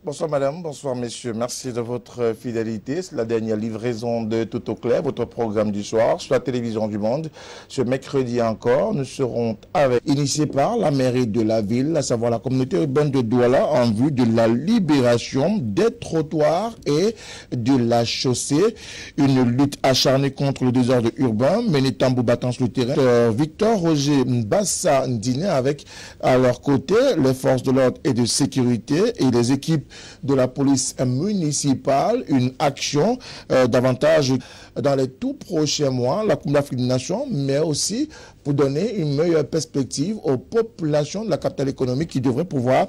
Bonsoir madame, bonsoir messieurs. Merci de votre fidélité. C'est la dernière livraison de Tout au clair, votre programme du soir sur la télévision du Monde. Ce mercredi encore, nous serons initiés par la mairie de la ville, à savoir la communauté urbaine de Douala, en vue de la libération des trottoirs et de la chaussée. Une lutte acharnée contre le désordre urbain, menée tambour battant sur le terrain. Victor Roger Mbassa Ndiné avec à leur côté les forces de l'ordre et de sécurité et les équipes de la police municipale, une action davantage dans les tout prochains mois, la Coupe d'Afrique des Nations, mais aussi pour donner une meilleure perspective aux populations de la capitale économique qui devraient pouvoir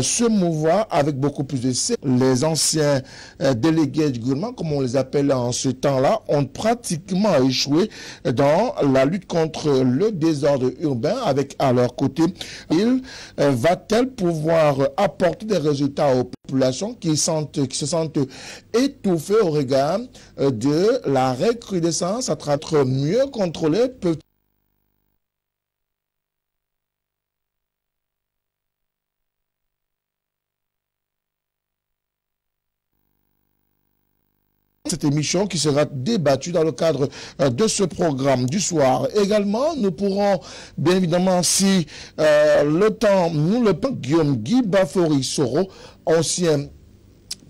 se mouvoir avec beaucoup plus de sécurité. Les anciens délégués du gouvernement, comme on les appelle en ce temps-là, ont pratiquement échoué dans la lutte contre le désordre urbain avec à leur côté. Va-t-elle pouvoir apporter des résultats aux populations qui se sentent étouffées au regard de la recrudescence à travers mieux contrôler cette émission qui sera débattue dans le cadre de ce programme du soir. Également, nous pourrons, bien évidemment, si le temps nous le permet, Guillaume Guy Bafori Soro, ancien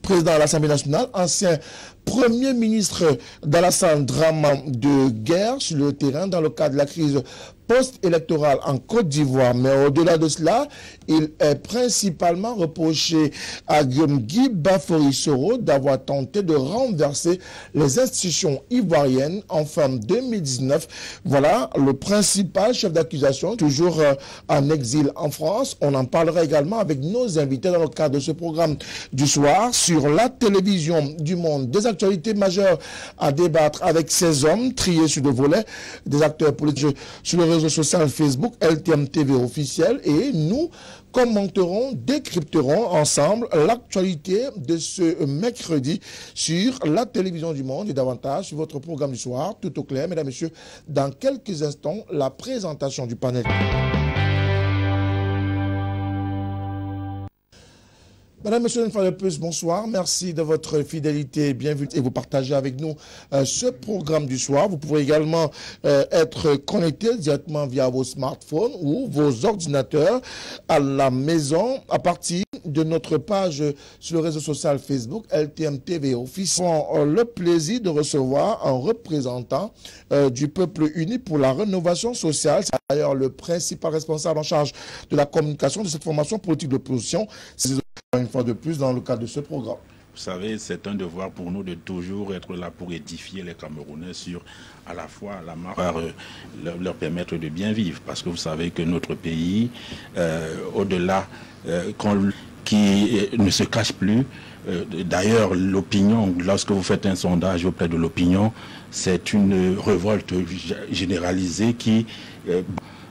président de l'Assemblée nationale, ancien Premier ministre d'Alassane Draman de guerre sur le terrain dans le cadre de la crise post-électorale en Côte d'Ivoire. Mais au-delà de cela, il est principalement reproché à Guillaume Guy Bafori Soro d'avoir tenté de renverser les institutions ivoiriennes en fin 2019. Voilà le principal chef d'accusation, toujours en exil en France. On en parlera également avec nos invités dans le cadre de ce programme du soir sur la télévision du Monde. Des actualités majeures à débattre avec ces hommes triés sur le volet des acteurs politiques sur le réseau social Facebook LTM TV officiel, et nous commenterons, décrypterons ensemble l'actualité de ce mercredi sur la télévision du Monde et davantage sur votre programme du soir, Tout au clair. Mesdames et messieurs, dans quelques instants, la présentation du panel. Madame, monsieur, une fois de plus, bonsoir. Merci de votre fidélité. Bienvenue et vous partagez avec nous ce programme du soir. Vous pouvez également être connecté directement via vos smartphones ou vos ordinateurs à la maison à partir de notre page sur le réseau social Facebook LTM TV Office. Nous avons le plaisir de recevoir un représentant du peuple uni pour la rénovation sociale. C'est d'ailleurs le principal responsable en charge de la communication de cette formation politique d'opposition. Une fois de plus dans le cadre de ce programme. Vous savez, c'est un devoir pour nous de toujours être là pour édifier les Camerounais sur à la fois la marche, leur permettre de bien vivre. Parce que vous savez que notre pays, au-delà, qui ne se cache plus, d'ailleurs l'opinion, lorsque vous faites un sondage auprès de l'opinion, c'est une révolte généralisée qui,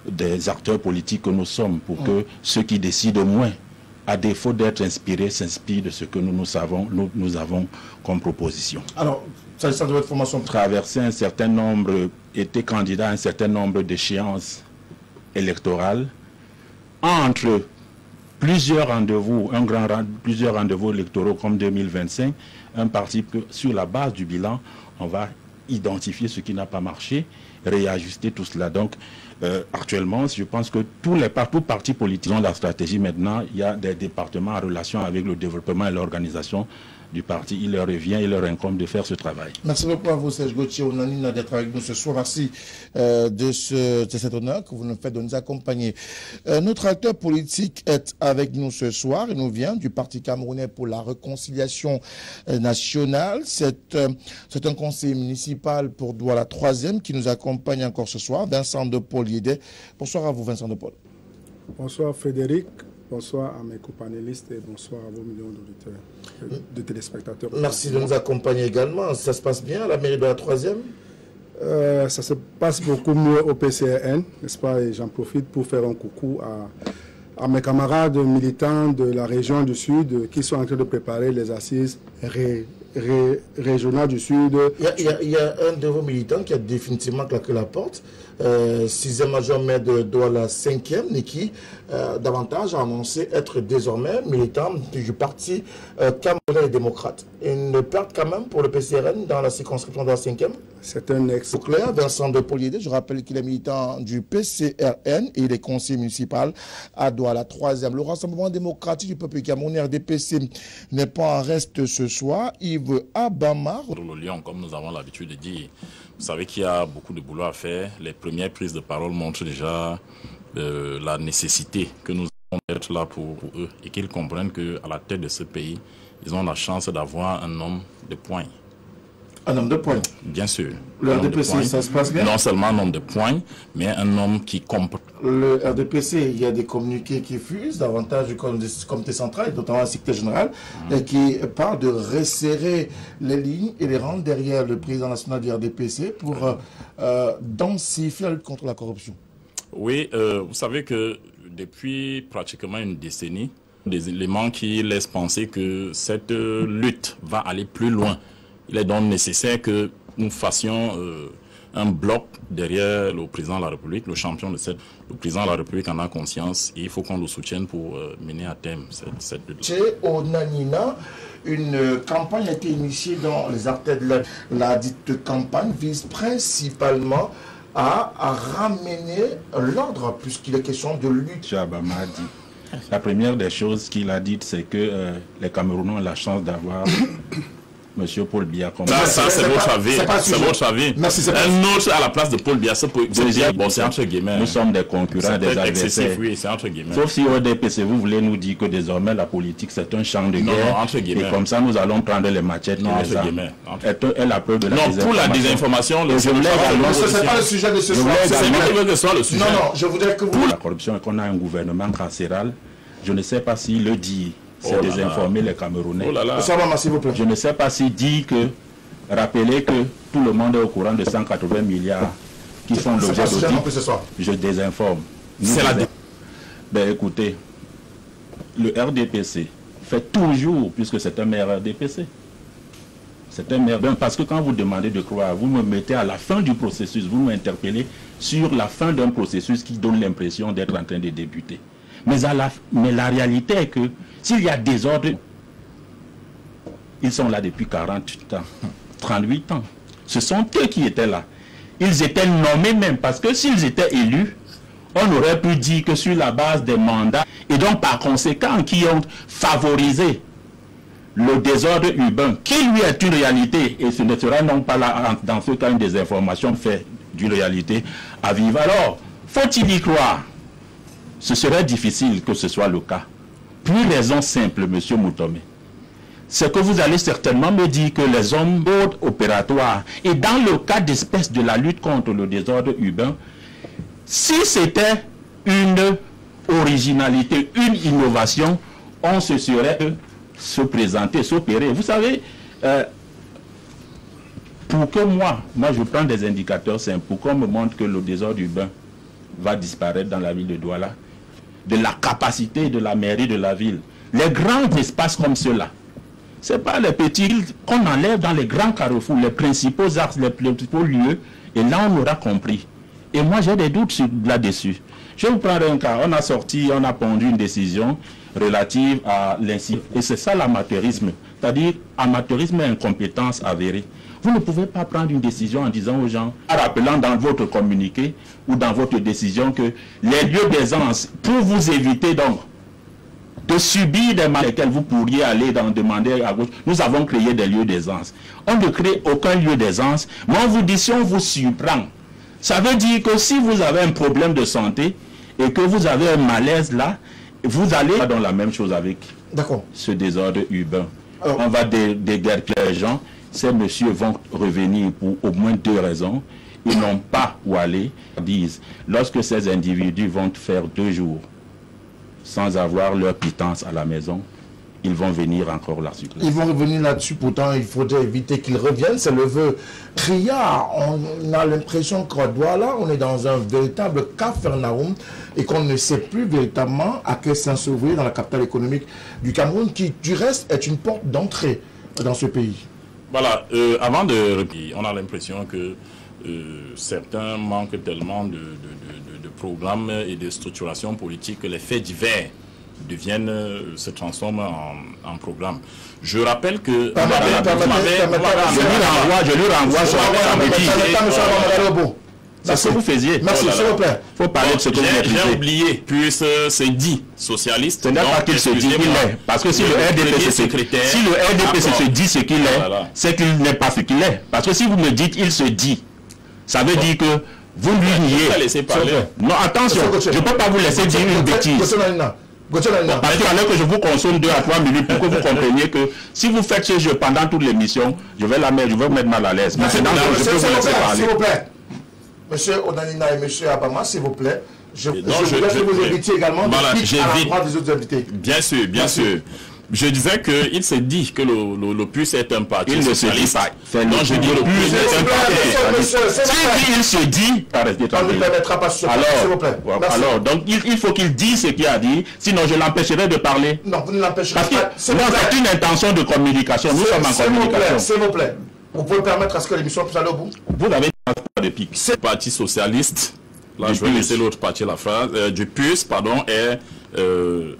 des acteurs politiques que nous sommes, pour que ceux qui décident moins, à défaut d'être inspirés, s'inspirent de ce que nous avons comme proposition. Alors, s'agissant de votre formation, traverser un certain nombre, était candidat à un certain nombre d'échéances électorales, entre plusieurs rendez-vous, plusieurs rendez-vous électoraux comme 2025, un parti que, sur la base du bilan, on va identifier ce qui n'a pas marché, réajuster tout cela. Donc, actuellement, je pense que tous partis politiques ont la stratégie maintenant. Il y a des départements en relation avec le développement et l'organisation du parti. Il leur revient, il leur incombe de faire ce travail. Merci beaucoup à vous, Serge Gauthier Onanina, d'être avec nous ce soir. Merci de cet honneur que vous nous faites de nous accompagner. Notre acteur politique est avec nous ce soir. Il nous vient du Parti camerounais pour la réconciliation nationale. C'est un conseiller municipal pour Douala 3e qui nous accompagne encore ce soir, Vincent de Paul Yédé. Bonsoir à vous, Vincent de Paul. Bonsoir Frédéric. Bonsoir à mes copanélistes et bonsoir à vos millions d'auditeurs, de téléspectateurs. Merci de nous accompagner également. Ça se passe bien à la mairie de la 3e? Ça se passe beaucoup mieux au PCRN, n'est-ce pas? Et j'en profite pour faire un coucou à mes camarades militants de la région du Sud qui sont en train de préparer les assises régionales du Sud. Il y a un de vos militants qui a définitivement claqué la porte. 6e major-maire de Douala 5e, et qui davantage a annoncé être désormais militant du parti camerounais démocrate. Une perte quand même pour le PCRN dans la circonscription de la 5e. C'est un ex. Pour clair, Vincent de Poliédé, je rappelle qu'il est militant du PCRN et il est conseiller municipal à Douala 3e. Le Rassemblement démocratique du peuple camerounais RDPC n'est pas en reste ce soir. Yves Abamar. Pour le Lion, comme nous avons l'habitude de dire, vous savez qu'il y a beaucoup de boulot à faire. Les premières prises de parole montrent déjà la nécessité que nous avons d'être là pour eux et qu'ils comprennent qu'à la tête de ce pays, ils ont la chance d'avoir un homme de poing. Un homme de poing. Bien sûr. Le RDPC, ça se passe bien? Non seulement un homme de poing, mais un homme qui comprend. Le RDPC, il y a des communiqués qui fusent davantage du comité central, notamment la secrétaire générale, et qui parle de resserrer les lignes et les rangs derrière le président national du RDPC pour densifier la lutte contre la corruption. Oui, vous savez que depuis pratiquement une décennie, des éléments qui laissent penser que cette lutte va aller plus loin. Il est donc nécessaire que nous fassions un bloc derrière le président de la République, le champion de le président de la République en a conscience et il faut qu'on le soutienne pour mener à terme cette lutte. Chez Onanina, une campagne a été initiée dans les artères de la dite campagne vise principalement à ramener l'ordre puisqu'il est question de lutte. M. Abama a dit. La première des choses qu'il a dites, c'est que les Camerounais ont la chance d'avoir Monsieur Paul Biya comme ça c'est votre avis. C'est votre avis. Un autre à la place de Paul Biya, c'est entre guillemets. Nous sommes des concurrents, des adversaires. Oui, c'est entre guillemets. Sauf si au DPC, vous voulez nous dire que désormais la politique c'est un champ de guerre. Non, entre guillemets. Et comme ça, nous allons prendre les machettes. Non, entre guillemets. Et la preuve de la désinformation. Non, pour la désinformation, c'est pas le sujet de ce soir. C'est le sujet. Non, je voudrais que vous... La corruption et qu'on a un gouvernement carcéral, je ne sais pas s'il le dit. C'est désinformer les Camerounais. Je ne sais pas s'il dit que, rappelez que tout le monde est au courant de 180 milliards qui sont l'objet d'audit. Je désinforme. C'est la Ben écoutez, le RDPC fait toujours, puisque c'est un maire RDPC, c'est un maire, parce que quand vous demandez de croire, vous me mettez à la fin du processus, vous m'interpellez sur la fin d'un processus qui donne l'impression d'être en train de débuter. Mais la réalité est que s'il y a désordre, ils sont là depuis 48 ans, 38 ans. Ce sont eux qui étaient là. Ils étaient nommés même, parce que s'ils étaient élus, on aurait pu dire que sur la base des mandats, et donc par conséquent, qui ont favorisé le désordre urbain, qui lui est une réalité, et ce ne sera non pas là, dans ce cas, une désinformation faite d'une réalité à vivre. Alors, faut-il y croire? Ce serait difficile que ce soit le cas. Plus raison simple, M. Moutomé, c'est que vous allez certainement me dire que les hommes opératoires, et dans le cas d'espèce de la lutte contre le désordre urbain, si c'était une originalité, une innovation, on se serait se présenter, s'opérer. Vous savez, pour que moi je prends des indicateurs simples, pour qu'on me montre que le désordre urbain va disparaître dans la ville de Douala, de la capacité de la mairie de la ville. Les grands espaces comme ceux-là, ce n'est pas les petits qu'on enlève dans les grands carrefours, les principaux axes, les principaux lieux, et là on aura compris. Et moi j'ai des doutes là-dessus. Je vais vous prendre un cas, on a pondu une décision relative à l'incident. Et c'est ça l'amateurisme, c'est-à-dire amateurisme et incompétence avérée. Vous ne pouvez pas prendre une décision en disant aux gens, en rappelant dans votre communiqué ou dans votre décision que les lieux d'aisance, pour vous éviter donc de subir des mal lesquels vous pourriez aller demander à gauche, nous avons créé des lieux d'aisance. On ne crée aucun lieu d'aisance, mais on vous dit si on vous surprend. Ça veut dire que si vous avez un problème de santé et que vous avez un malaise là, vous allez dans la même chose avec ce désordre urbain. On va déguerpir les gens. Ces messieurs vont revenir pour au moins 2 raisons. Ils n'ont pas où aller. Ils disent, lorsque ces individus vont faire 2 jours sans avoir leur pitance à la maison, ils vont venir encore là-dessus. Ils vont revenir là-dessus, pourtant il faudrait éviter qu'ils reviennent, c'est le vœu criard. On a l'impression qu'à Douala, on est dans un véritable Capharnaüm et qu'on ne sait plus véritablement à quel sens s'ouvrir dans la capitale économique du Cameroun, qui du reste est une porte d'entrée dans ce pays. Voilà, avant de reprendre, on a l'impression que certains manquent tellement de programmes et de structuration politique que les faits divers se transforment en programme. Je rappelle que... Je lui renvoie sur c'est ce que vous faisiez. Merci, s'il vous plaît. Il faut parler de ce que vous maîtrisez. J'ai oublié, puisque c'est dit socialiste. Ce n'est pas qu'il se dit qu'il est. Parce que si le RDP se dit ce qu'il est, c'est qu'il n'est pas ce qu'il est. Parce que si vous me dites il se dit, ça veut dire que vous lui niez. Non, attention, je ne peux pas vous laisser dire une bêtise. Parce qu'il fallait que je vous consomme 2 à 3 minutes pour que vous compreniez que si vous faites ce jeu pendant toute l'émission, je vais vous mettre mal à l'aise. Maintenant, je peux vous laisser parler. S'il vous plaît. Monsieur Onanina et monsieur Abama, s'il vous plaît. Je vous invite également à la droite des autres invités. Bien sûr, bien sûr. Je disais qu'il s'est dit que le PUS est un parti. Il ne se dit pas. Non, je dis le PUS est un parti. Il se dit. On ne permettra pas ce s'il vous plaît. Alors, donc il faut qu'il dise ce qu'il a dit, sinon je l'empêcherai de parler. Non, vous ne l'empêcherez pas. C'est une intention de communication. Nous sommes en communication. S'il vous plaît. Vous pouvez permettre à ce que l'émission puisse aller au bout. Vous n'avez pas de pique. Le Parti socialiste, là je vais laisser l'autre partie la phrase, du PUS, pardon, est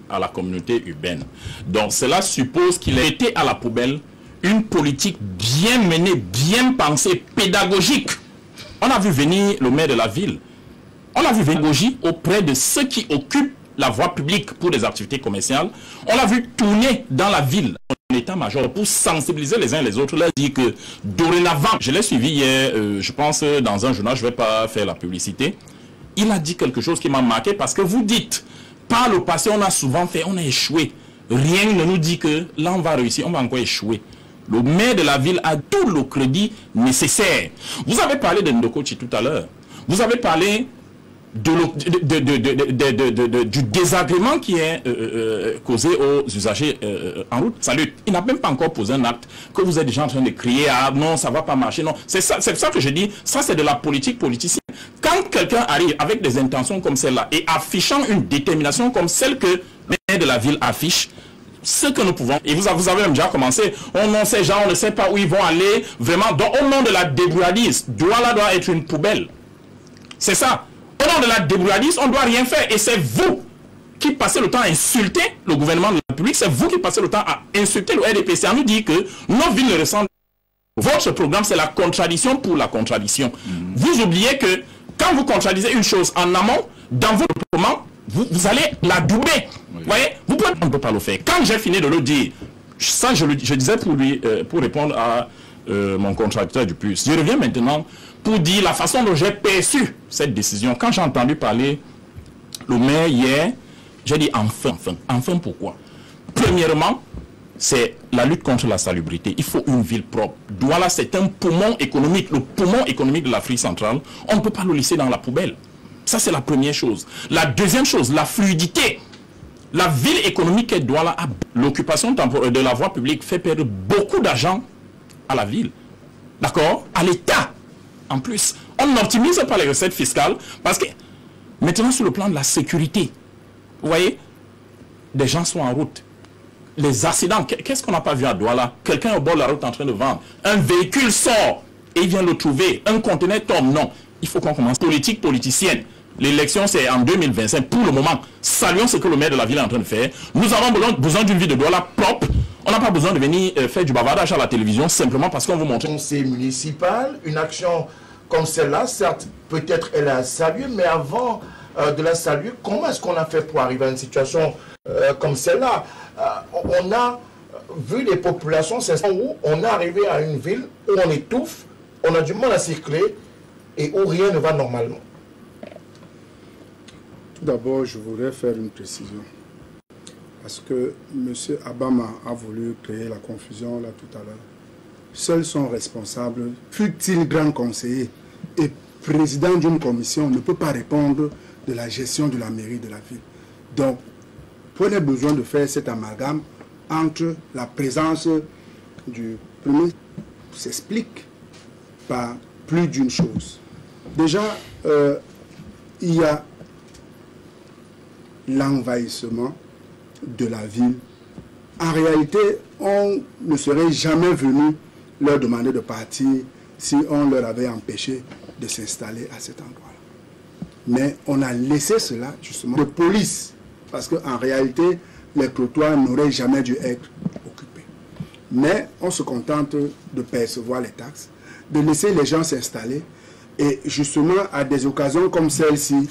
à la communauté urbaine. Donc cela suppose qu'il ait été à la poubelle une politique bien menée, bien pensée, pédagogique. On a vu venir le maire de la ville. On a vu pédagogie auprès de ceux qui occupent la voie publique pour des activités commerciales. On l'a vu tourner dans la ville en état-major pour sensibiliser les uns les autres, leur dire que dorénavant, je l'ai suivi hier, je pense dans un journal, je ne vais pas faire la publicité, il a dit quelque chose qui m'a marqué parce que vous dites, par le passé on a souvent fait, on a échoué. Rien ne nous dit que là on va réussir, on va encore échouer. Le maire de la ville a tout le crédit nécessaire. Vous avez parlé de Ndokochi tout à l'heure. Vous avez parlé du désagrément qui est causé aux usagers en route. Salut, il n'a même pas encore posé un acte que vous êtes déjà en train de crier, ah non, ça ne va pas marcher. Non, c'est ça que je dis, ça c'est de la politique politicienne. Quand quelqu'un arrive avec des intentions comme celle-là et affichant une détermination comme celle que le maire de la ville affiche, ce que nous pouvons, et vous avez même déjà commencé, on sait gens, on ne sait pas où ils vont aller, vraiment, donc au nom de la débrouillardise, Douala doit être une poubelle. C'est ça. Au nom de la débrouillardise, on ne doit rien faire. Et c'est vous qui passez le temps à insulter le gouvernement de la République, c'est vous qui passez le temps à insulter le RDPC. On nous dit que nos villes ne ressemblent pas. Votre programme, c'est la contradiction pour la contradiction. Vous oubliez que quand vous contradisez une chose en amont, dans votre programme, vous allez la doubler. Vous voyez, on ne peut pas le faire. Quand j'ai fini de le dire, ça je disais pour répondre à mon contracteur du PUS. Je reviens maintenant pour dire la façon dont j'ai perçu cette décision. Quand j'ai entendu parler le maire hier, j'ai dit enfin pourquoi? Premièrement, c'est la lutte contre la salubrité. Il faut une ville propre. Douala, c'est un poumon économique, le poumon économique de l'Afrique centrale. On ne peut pas le laisser dans la poubelle. Ça, c'est la première chose. La deuxième chose, la fluidité. La ville économique est Douala. L'occupation de la voie publique fait perdre beaucoup d'argent à la ville. D'accord? À l'État. En plus, on n'optimise pas les recettes fiscales parce que maintenant sur le plan de la sécurité, vous voyez, des gens sont en route. Les accidents, qu'est-ce qu'on n'a pas vu à Douala? Quelqu'un au bord de la route en train de vendre. Un véhicule sort et il vient le trouver. Un conteneur tombe. Non, il faut qu'on commence. Politique politicienne. L'élection, c'est en 2025. Pour le moment, saluons ce que le maire de la ville est en train de faire. Nous avons besoin d'une ville de Douala propre. On n'a pas besoin de venir faire du bavardage à la télévision simplement parce qu'on vous montre. Conseil municipal, une action comme celle-là, certes, peut-être elle a salué, mais avant de la saluer, comment est-ce qu'on a fait pour arriver à une situation comme celle-là? On a vu les populations, c'est où on est arrivé à une ville où on étouffe, on a du mal à circuler et où rien ne va normalement. Tout d'abord, je voudrais faire une précision. Parce que M. Abama a voulu créer la confusion là tout à l'heure. Seuls sont responsables, fut-il grand conseiller et président d'une commission, ne peut pas répondre de la gestion de la mairie de la ville. Donc, prenez besoin de faire cet amalgame entre la présence du premier, s'explique par plus d'une chose. Déjà, il y a l'envahissement de la ville. En réalité, on ne serait jamais venu leur demander de partir si on leur avait empêché de s'installer à cet endroit-là. Mais on a laissé cela justement de police, parce qu'en réalité, les trottoirs n'auraient jamais dû être occupés. Mais on se contente de percevoir les taxes, de laisser les gens s'installer, et justement à des occasions comme celle-ci,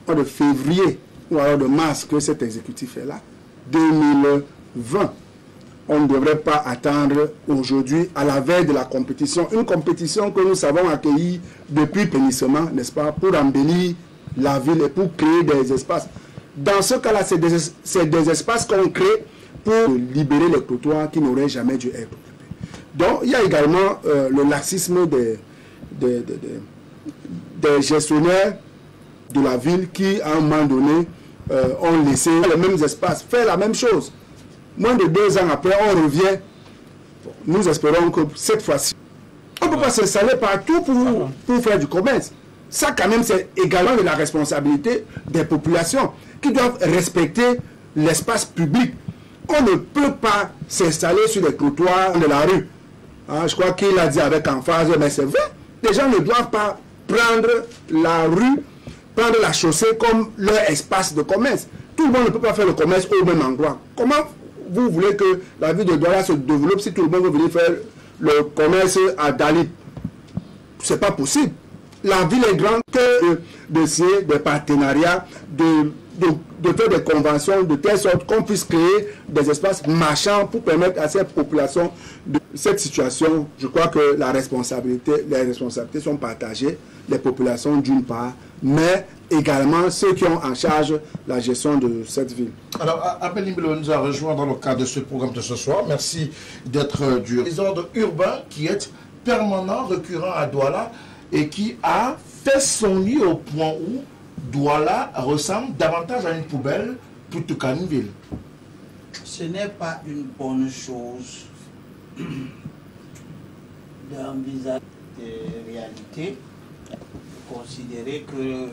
de février ou alors de mars que cet exécutif est là, 2020, on ne devrait pas attendre aujourd'hui à la veille de la compétition, une compétition que nous savons accueillir depuis Pénissement, n'est-ce pas, pour embellir la ville et pour créer des espaces. Dans ce cas-là, c'est des espaces qu'on crée pour libérer les trottoirs qui n'auraient jamais dû être occupés. Donc, il y a également le laxisme des gestionnaires de la ville qui, à un moment donné, ont laissé les mêmes espaces faire la même chose. Moins de 2 ans après, on revient. Bon, nous espérons que cette fois-ci, on ne peut pas s'installer partout pour faire du commerce. Ça, quand même, c'est également de la responsabilité des populations qui doivent respecter l'espace public. On ne peut pas s'installer sur les trottoirs de la rue. Hein, je crois qu'il a dit avec emphase, mais c'est vrai. Les gens ne doivent pas prendre la rue, prendre la chaussée comme leur espace de commerce. Tout le monde ne peut pas faire le commerce au même endroit. Comment vous voulez que la ville de Douala se développe si tout le monde veut venir faire le commerce à Dalit? C'est pas possible. La ville est grande que de signer des partenariats, de faire des conventions de telle sorte qu'on puisse créer des espaces marchands pour permettre à cette population de cette situation. Je crois que les responsabilités sont partagées, les populations d'une part, mais également ceux qui ont en charge la gestion de cette ville. Alors, Abel Imbelo nous a rejoint dans le cadre de ce programme de ce soir. Merci d'être du désordre urbain qui est permanent, récurrent à Douala et qui a fait son nid au point où Douala ressemble davantage à une poubelle plutôt qu'à une ville. Ce n'est pas une bonne chose d'envisager des réalités, de considérer que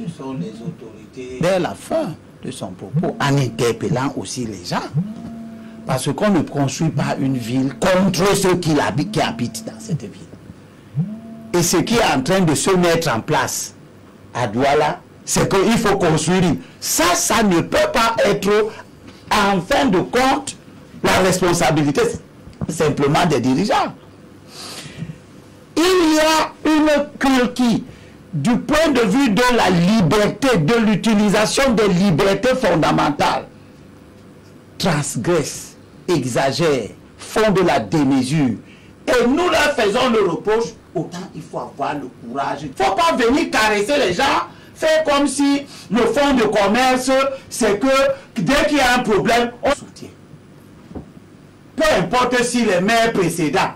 ce sont les autorités. Dès la fin de son propos, en interpellant aussi les gens, parce qu'on ne construit pas une ville contre ceux qui habitent dans cette ville. Et ce qui est en train de se mettre en place à Douala, c'est qu'il faut construire. Ça ne peut pas être, en fin de compte, la responsabilité simplement des dirigeants. Il y a une culture du point de vue de la liberté, de l'utilisation des libertés fondamentales, transgressent, exagèrent, font de la démesure. Et nous leur faisons le reproche. Autant il faut avoir le courage. Il ne faut pas venir caresser les gens, faire comme si le fonds de commerce, c'est que dès qu'il y a un problème, on soutient. Peu importe si les maires précédents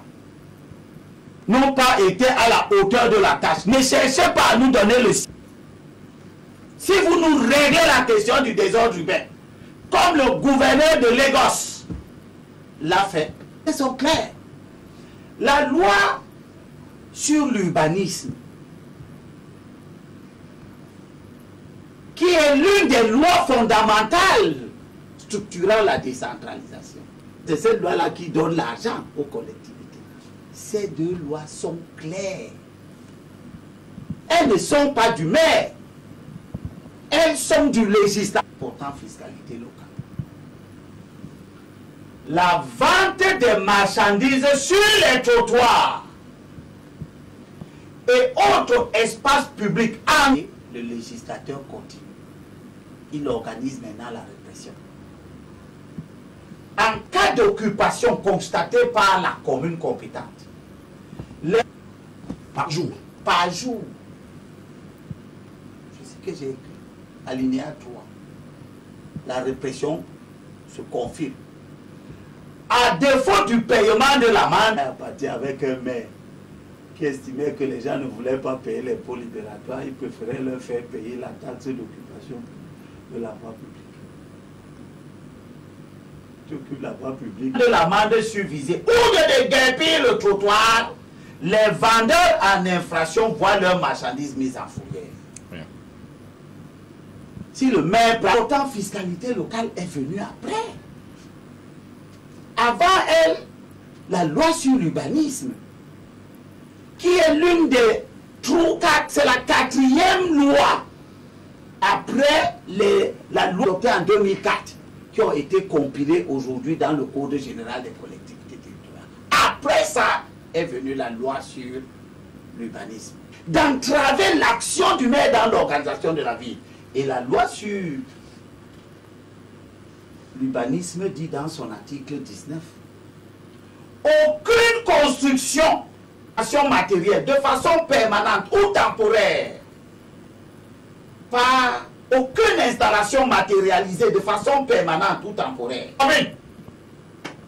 n'ont pas été à la hauteur de la tâche. Ne cherchez pas à nous donner le... Si vous nous réglez la question du désordre urbain, comme le gouverneur de Lagos l'a fait, ils sont clairs. La loi sur l'urbanisme, qui est l'une des lois fondamentales structurant la décentralisation. C'est cette loi-là qui donne l'argent aux collectivités. Ces deux lois sont claires. Elles ne sont pas du maire. Elles sont du législateur. Pourtant, fiscalité locale. La vente des marchandises sur les trottoirs et autres espaces publics, le législateur continue. Il organise maintenant la répression. En cas d'occupation constatée par la commune compétente, par jour, c'est ce que j'ai écrit, alinéa 3, la répression se confirme. À défaut du paiement de l'amende, à partir avec un maire qui estimait que les gens ne voulaient pas payer les pots libératoires, il préférait leur faire payer la taxe d'occupation de la voie publique. Tu occupes la voie publique. De l'amende subvisée ou de déguerpir le trottoir, les vendeurs en infraction voient leurs marchandises mises en fourrière. Oui. Si le maire prend, pourtant fiscalité locale est venue après. Avant elle, la loi sur l'urbanisme, qui est l'une des C'est la 4e loi après la loi adoptée en 2004 qui ont été compilées aujourd'hui dans le Code général des collectivités territoriales. Après ça est venue la loi sur l'urbanisme, d'entraver l'action du maire dans l'organisation de la ville. Et la loi sur l'urbanisme dit dans son article 19, aucune construction matérielle de façon permanente ou temporaire, par aucune installation matérialisée de façon permanente ou temporaire,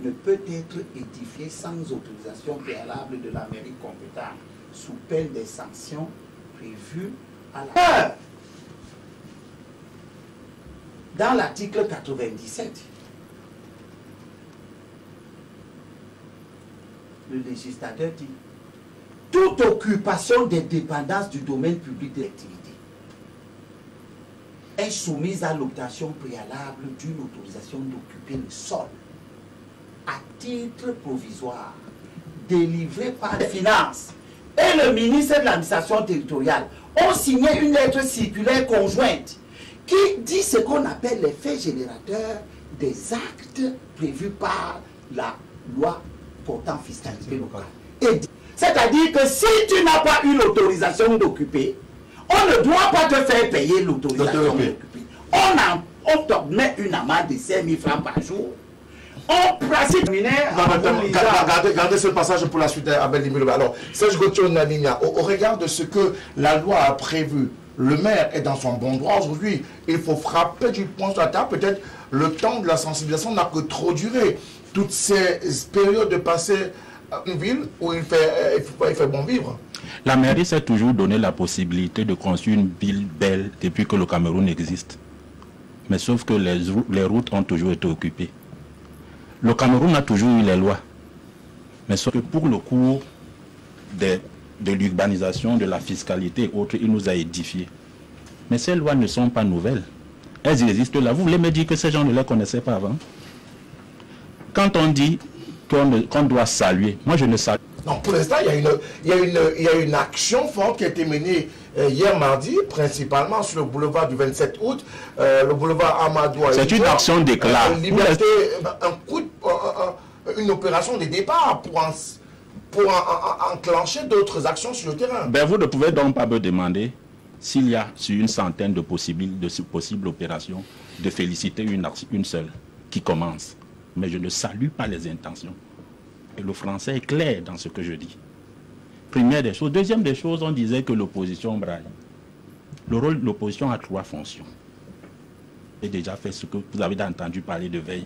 ne peut être édifiée sans autorisation préalable de la mairie compétente, sous peine des sanctions prévues à la... Dans l'article 97, le législateur dit toute occupation des dépendances du domaine public de l'activité est soumise à l'obtention préalable d'une autorisation d'occuper le sol à titre provisoire délivrée par les finances et le ministère de l'administration territoriale ont signé une lettre circulaire conjointe qui dit ce qu'on appelle les faits générateurs des actes prévus par la loi portant fiscalité locale. C'est-à-dire que si tu n'as pas eu l'autorisation d'occuper, on ne doit pas te faire payer l'autorisation d'occuper. On te met une amende de 5 000 francs par jour. On pratique Gardez ce passage pour la suite, Abel Limoulo. Alors, Serge Gauthier Naninia, au regard de ce que la loi a prévu, le maire est dans son bon droit aujourd'hui. Il faut frapper du poing sur la table. Peut-être le temps de la sensibilisation n'a que trop duré. Toutes ces périodes de passer une ville où il fait bon vivre. La mairie s'est toujours donné la possibilité de construire une ville belle depuis que le Cameroun existe. Mais sauf que les routes ont toujours été occupées. Le Cameroun a toujours eu les lois. Mais sauf que pour le cours de l'urbanisation, de la fiscalité et autres, il nous a édifiés. Mais ces lois ne sont pas nouvelles. Elles existent là. Vous voulez me dire que ces gens ne les connaissaient pas avant? Quand on dit qu'on doit saluer, moi je ne salue. Non, pour l'instant, il y a une action forte qui a été menée hier mardi, principalement sur le boulevard du 27 août, le boulevard Amadou. C'est une action d'éclat. Une opération de départ pour enclencher d'autres actions sur le terrain. Ben, vous ne pouvez donc pas me demander, s'il y a sur une centaine de possibles opérations, de féliciter une seule qui commence. Mais je ne salue pas les intentions. Et le français est clair dans ce que je dis. Première des choses. Deuxième des choses, on disait que l'opposition braille. Le rôle de l'opposition a 3 fonctions. J'ai déjà fait ce que vous avez entendu parler de veille.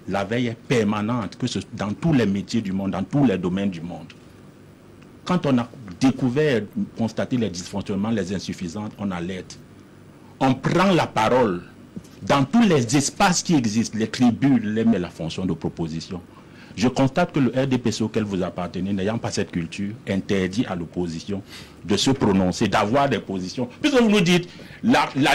La veille est permanente, dans tous les métiers du monde, dans tous les domaines du monde. Quand on a découvert, constaté les dysfonctionnements, les insuffisances, on alerte. On prend la parole dans tous les espaces qui existent, les tribunes, la fonction de proposition. Je constate que le RDPC auquel vous appartenez, n'ayant pas cette culture, interdit à l'opposition de se prononcer, d'avoir des positions. Puisque vous nous dites,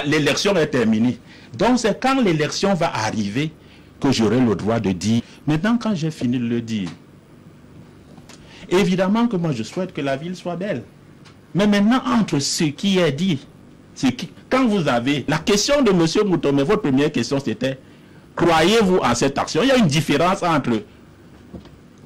l'élection est terminée. Donc c'est quand l'élection va arriver que j'aurai le droit de dire. Maintenant, quand j'ai fini de le dire, évidemment que moi je souhaite que la ville soit belle. Mais maintenant, entre ce qui est dit, quand vous avez... La question de M. Moutomé, votre première question c'était, croyez-vous en cette action? Il y a une différence entre...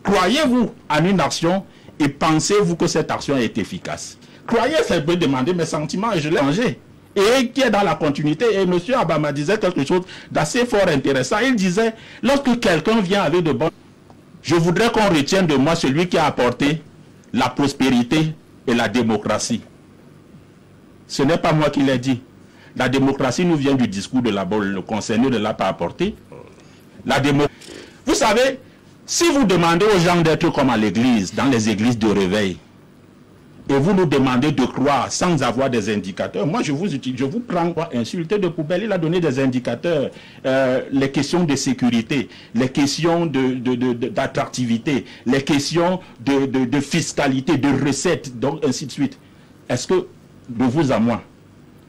Croyez-vous en une action et pensez-vous que cette action est efficace? Croyez, ça peut demander mes sentiments et je l'ai changé. Et qui est dans la continuité. Et M. Abama disait quelque chose d'assez fort intéressant. Il disait, lorsque quelqu'un vient avec de bonnes... Je voudrais qu'on retienne de moi celui qui a apporté la prospérité et la démocratie. Ce n'est pas moi qui l'ai dit. La démocratie nous vient du discours de la Baule. Le concerné ne l'a pas apporté. La démocratie... Vous savez... Si vous demandez aux gens d'être comme à l'église, dans les églises de réveil, et vous nous demandez de croire sans avoir des indicateurs, moi je vous prends pour insulter de poubelle. Il a donné des indicateurs, les questions de sécurité, les questions d'attractivité, les questions de fiscalité, de recettes, donc ainsi de suite. Est-ce que, de vous à moi,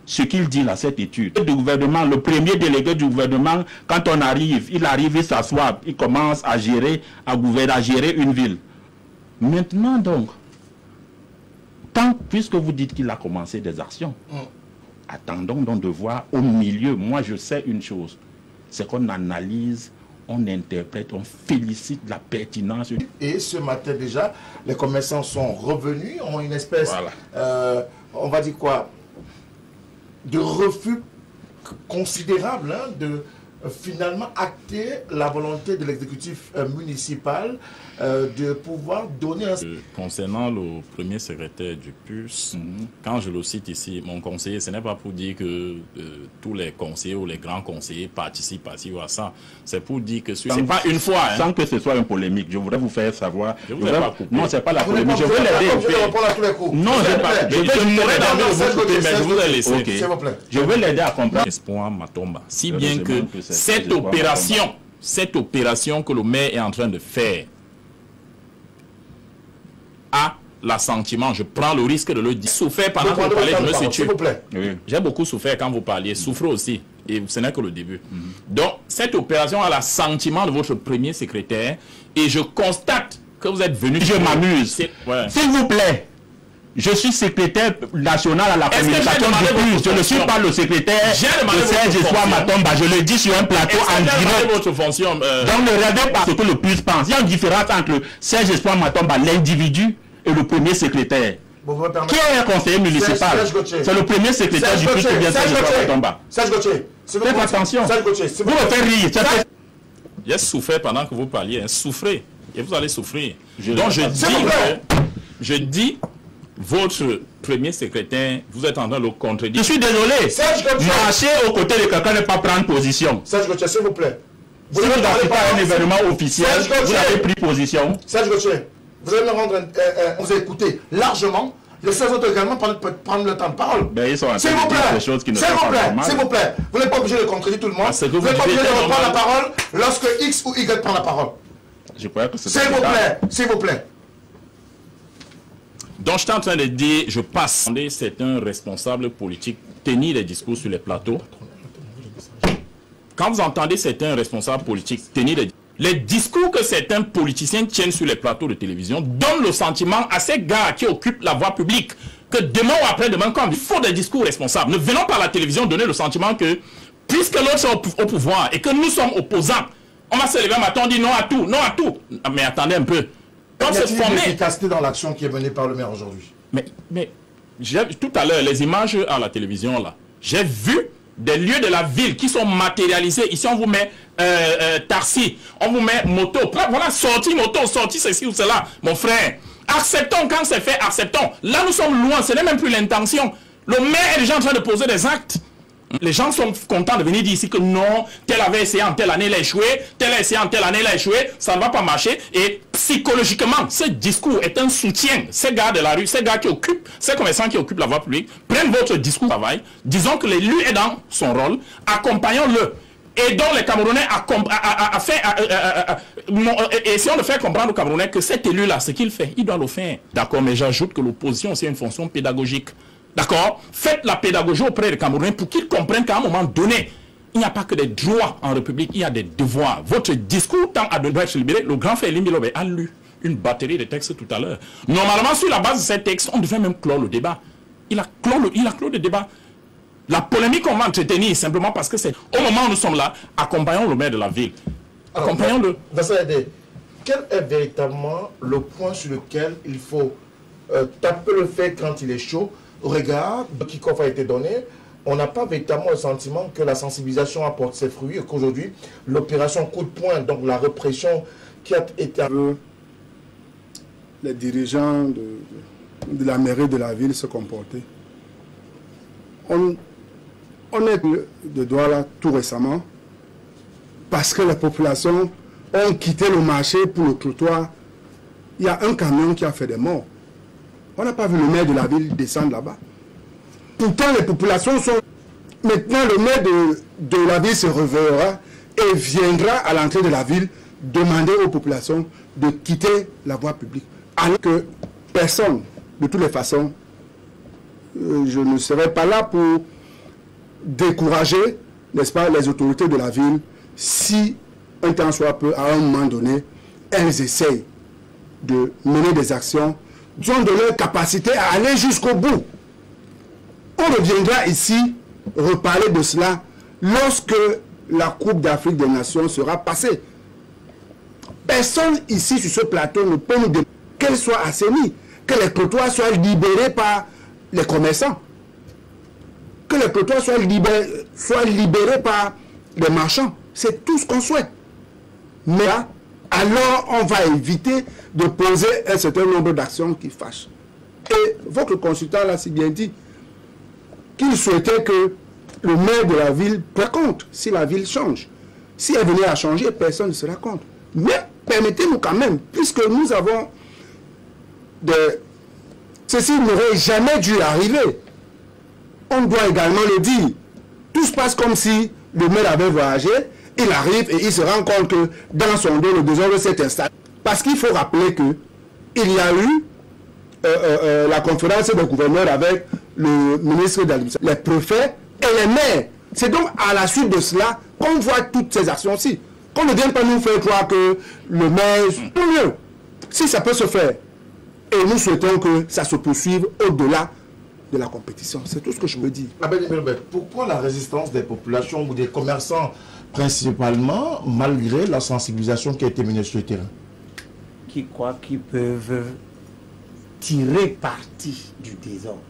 ce qu'il dit là, cette étude, le gouvernement, le premier délégué du gouvernement, quand on arrive, il s'assoit, il commence à gérer, à gérer une ville. Maintenant donc, puisque vous dites qu'il a commencé des actions, attendons donc de voir au milieu. Moi, je sais une chose, c'est qu'on analyse, on interprète, on félicite la pertinence. Et ce matin déjà, les commerçants sont revenus, ont une espèce, on va dire quoi, de refus considérable, hein, de finalement acter la volonté de l'exécutif municipal de pouvoir donner un... Concernant le premier secrétaire du PUS, quand je le cite ici, mon conseiller, ce n'est pas pour dire que tous les conseillers ou les grands conseillers participent à ci ou à ça. C'est pour dire que... C'est pas une fois. Hein. Sans que ce soit une polémique, je voudrais vous faire savoir... Non, c'est pas la polémique. Je veux l'aider. Non, je vous ai laissé. S'il vous plaît. Je veux l'aider à comprendre. Espoir Matomba. Si bien que cette opération que le maire est en train de faire a l'assentiment, je prends le risque de le dire. Souffert pendant que vous parlez, je me suis tué. J'ai beaucoup souffert quand vous parliez, souffrez aussi. Et ce n'est que le début. Donc, cette opération a l'assentiment de votre premier secrétaire et je constate que vous êtes venu... Je m'amuse. S'il vous plaît. Je suis secrétaire national à la communication du PUS. Je ne suis pas le secrétaire de Serge Espoir Matomba. Je le dis sur un plateau en direct. Votre fonction, Donc ne regardez pas ce que le PUS pense. Il y a une différence entre Serge Espoir Matomba, l'individu, et le premier secrétaire. Qui est un conseiller municipal? C'est le premier secrétaire du PUS qui vient Serge Espoir Matomba. Serge Gauthier, faites attention. Vous me faites rire. J'ai souffert pendant que vous parliez. Souffrez. Et vous allez souffrir. Donc je dis... Votre premier secrétaire, vous êtes en train de le contredire. Je suis désolé. Marcher aux côtés de quelqu'un ne pas prendre position. Serge Gauthier, s'il vous plaît. Vous n'avez pas un événement officiel, vous avez pris position. Serge Gauthier, vous allez me rendre... vous avez écouté largement. Les 16 autres également prendre le temps de parole. S'il vous plaît, s'il vous plaît. Vous n'êtes pas obligé de contredire tout le monde. Vous n'êtes pas obligé de reprendre la parole lorsque X ou Y prend la parole. S'il vous plaît, s'il vous plaît. Donc, je suis en train de dire, je passe. C'est un responsable politique tenir des discours sur les plateaux. Quand vous entendez certains responsables politiques tenir les discours que certains politiciens tiennent sur les plateaux de télévision donnent le sentiment à ces gars qui occupent la voie publique que demain ou après-demain, quand il faut des discours responsables, ne venons pas à la télévision donner le sentiment que, puisque l'autre est au pouvoir et que nous sommes opposants, on va se lever un matin, on dit non à tout, non à tout. Mais attendez un peu. Il y a une efficacité dans l'action qui est menée par le maire aujourd'hui. Mais tout à l'heure, les images à la télévision, là, j'ai vu des lieux de la ville qui sont matérialisés. Ici, on vous met taxi, on vous met moto. Voilà, sortie moto, sortie ceci ou cela, mon frère. Acceptons quand c'est fait, acceptons. Là, nous sommes loin, ce n'est même plus l'intention. Le maire est déjà en train de poser des actes. Les gens sont contents de venir dire ici que non, tel avait essayé en telle année, il a échoué, tel a essayé en telle année, il a échoué, ça ne va pas marcher. Et psychologiquement, ce discours est un soutien. Ces gars de la rue, ces gars qui occupent, ces commerçants qui occupent la voie publique, prennent votre discours de travail, disons que l'élu est dans son rôle, accompagnons-le. Aidons les Camerounais essayons de faire comprendre aux Camerounais que cet élu-là, ce qu'il fait, il doit le faire. D'accord, mais j'ajoute que l'opposition aussi a une fonction pédagogique. D'accord? Faites la pédagogie auprès des Camerounais pour qu'ils comprennent qu'à un moment donné, il n'y a pas que des droits en République, il y a des devoirs. Votre discours tend à devoir être libéré. Le grand frère Limbilobe a lu une batterie de textes tout à l'heure. Normalement, sur la base de ces textes, on devait même clore le débat. Il a clos le débat. La polémique qu'on va entretenir simplement parce que c'est au moment où nous sommes là, accompagnons le maire de la ville. Accompagnons-le. Quel est véritablement le point sur lequel il faut taper le fait quand il est chaud? Au regard de qui a été donné, on n'a pas véritablement le sentiment que la sensibilisation apporte ses fruits et qu'aujourd'hui, l'opération coup de poing, donc la répression qui a été... Les dirigeants de la mairie de la ville se comportaient. On est de Douala tout récemment parce que les populations ont quitté le marché pour le trottoir. Il y a un camion qui a fait des morts. On n'a pas vu le maire de la ville descendre là-bas. Pourtant, les populations sont... Maintenant, le maire de la ville se réveillera et viendra à l'entrée de la ville demander aux populations de quitter la voie publique. Alors que personne, de toutes les façons, je ne serai pas là pour décourager, n'est-ce pas, les autorités de la ville, si un temps soit peu, à un moment donné, elles essayent de mener des actions de leur capacité à aller jusqu'au bout. On reviendra ici reparler de cela lorsque la Coupe d'Afrique des Nations sera passée. Personne ici sur ce plateau ne peut nous demander qu'elle soit assainie, que les trottoirs soient libérés par les commerçants, que les trottoirs soient libérés par les marchands. C'est tout ce qu'on souhaite. Mais là, alors on va éviter de poser un certain nombre d'actions qui fâchent. Et votre consultant l'a si bien dit qu'il souhaitait que le maire de la ville prenne compte si la ville change. Si elle venait à changer, personne ne sera contre. Mais permettez-nous quand même, puisque nous avons ceci n'aurait jamais dû arriver. On doit également le dire. Tout se passe comme si le maire avait voyagé, il arrive et il se rend compte que dans son dos, le désordre s'est installé. Parce qu'il faut rappeler que il y a eu la conférence des gouverneurs avec le ministre de l'administration, les préfets et les maires. C'est donc à la suite de cela qu'on voit toutes ces actions-ci. Qu'on ne vienne pas nous faire croire que le maire, tout mieux. Si ça peut se faire. Et nous souhaitons que ça se poursuive au-delà de la compétition. C'est tout ce que je peux dire. Pourquoi la résistance des populations ou des commerçants principalement, malgré la sensibilisation qui a été menée sur le terrain? Qui croient qu'ils peuvent tirer parti du désordre.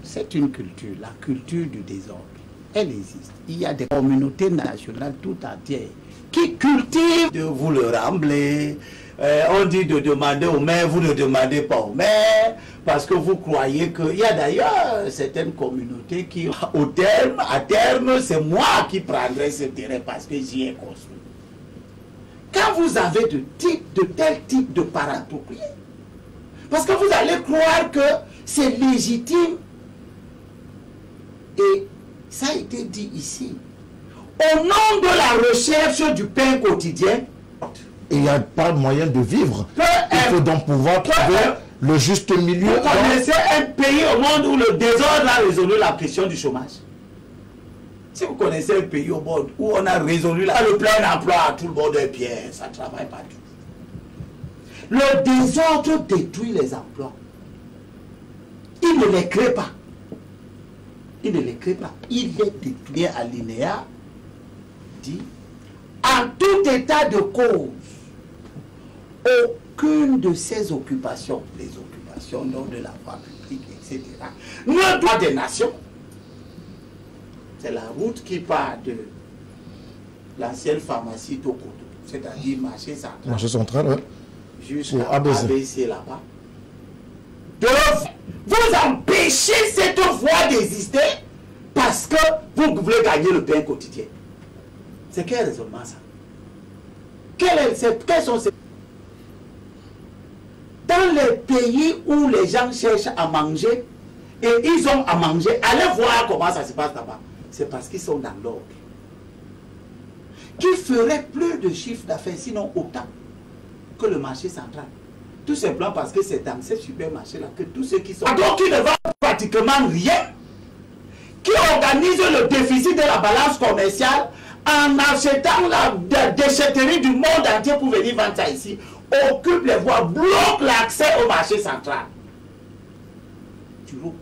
C'est une culture, la culture du désordre. Elle existe. Il y a des communautés nationales tout entières qui cultivent de vous le rembler. On dit de demander au maire, vous ne demandez pas au maire, parce que vous croyez que... Il y a d'ailleurs certaines communautés qui, à terme, c'est moi qui prendrai ce terrain parce que j'y ai construit. Quand vous avez de tels types de parapluies, parce que vous allez croire que c'est légitime, et ça a été dit ici, au nom de la recherche du pain quotidien, il n'y a pas de moyen de vivre. Il faut donc pouvoir trouver le juste milieu. Vous connaissez un pays au monde où le désordre a résolu la question du chômage? Si vous connaissez un pays au monde où on a résolu le plein emploi, à tout le monde est bien, ça ne travaille pas tout. Le désordre détruit les emplois. Il ne les crée pas. Il ne les crée pas. Il les détruit. À l'INEA dit, en tout état de cause, aucune de ces occupations, les occupations lors de la voie publique, etc., ne doit des nations. C'est la route qui part de l'ancienne pharmacie Tokoto, c'est-à-dire marché central. Marché central, oui. Jusqu'à ABC là-bas. De vous empêcher cette voie d'exister parce que vous voulez gagner le pain quotidien. C'est quel raisonnement ça? Quels sont ces... Dans les pays où les gens cherchent à manger et ils ont à manger, allez voir comment ça se passe là-bas. C'est parce qu'ils sont dans l'ordre. Qui ferait plus de chiffre d'affaires, sinon autant que le marché central? Tout simplement parce que c'est dans ces supermarchés-là que tous ceux qui sont... Donc qui ne vendent pratiquement rien, qui organisent le déficit de la balance commerciale en achetant la déchetterie du monde entier pour venir vendre ça ici, occupe les voies, bloque l'accès au marché central. Du coup,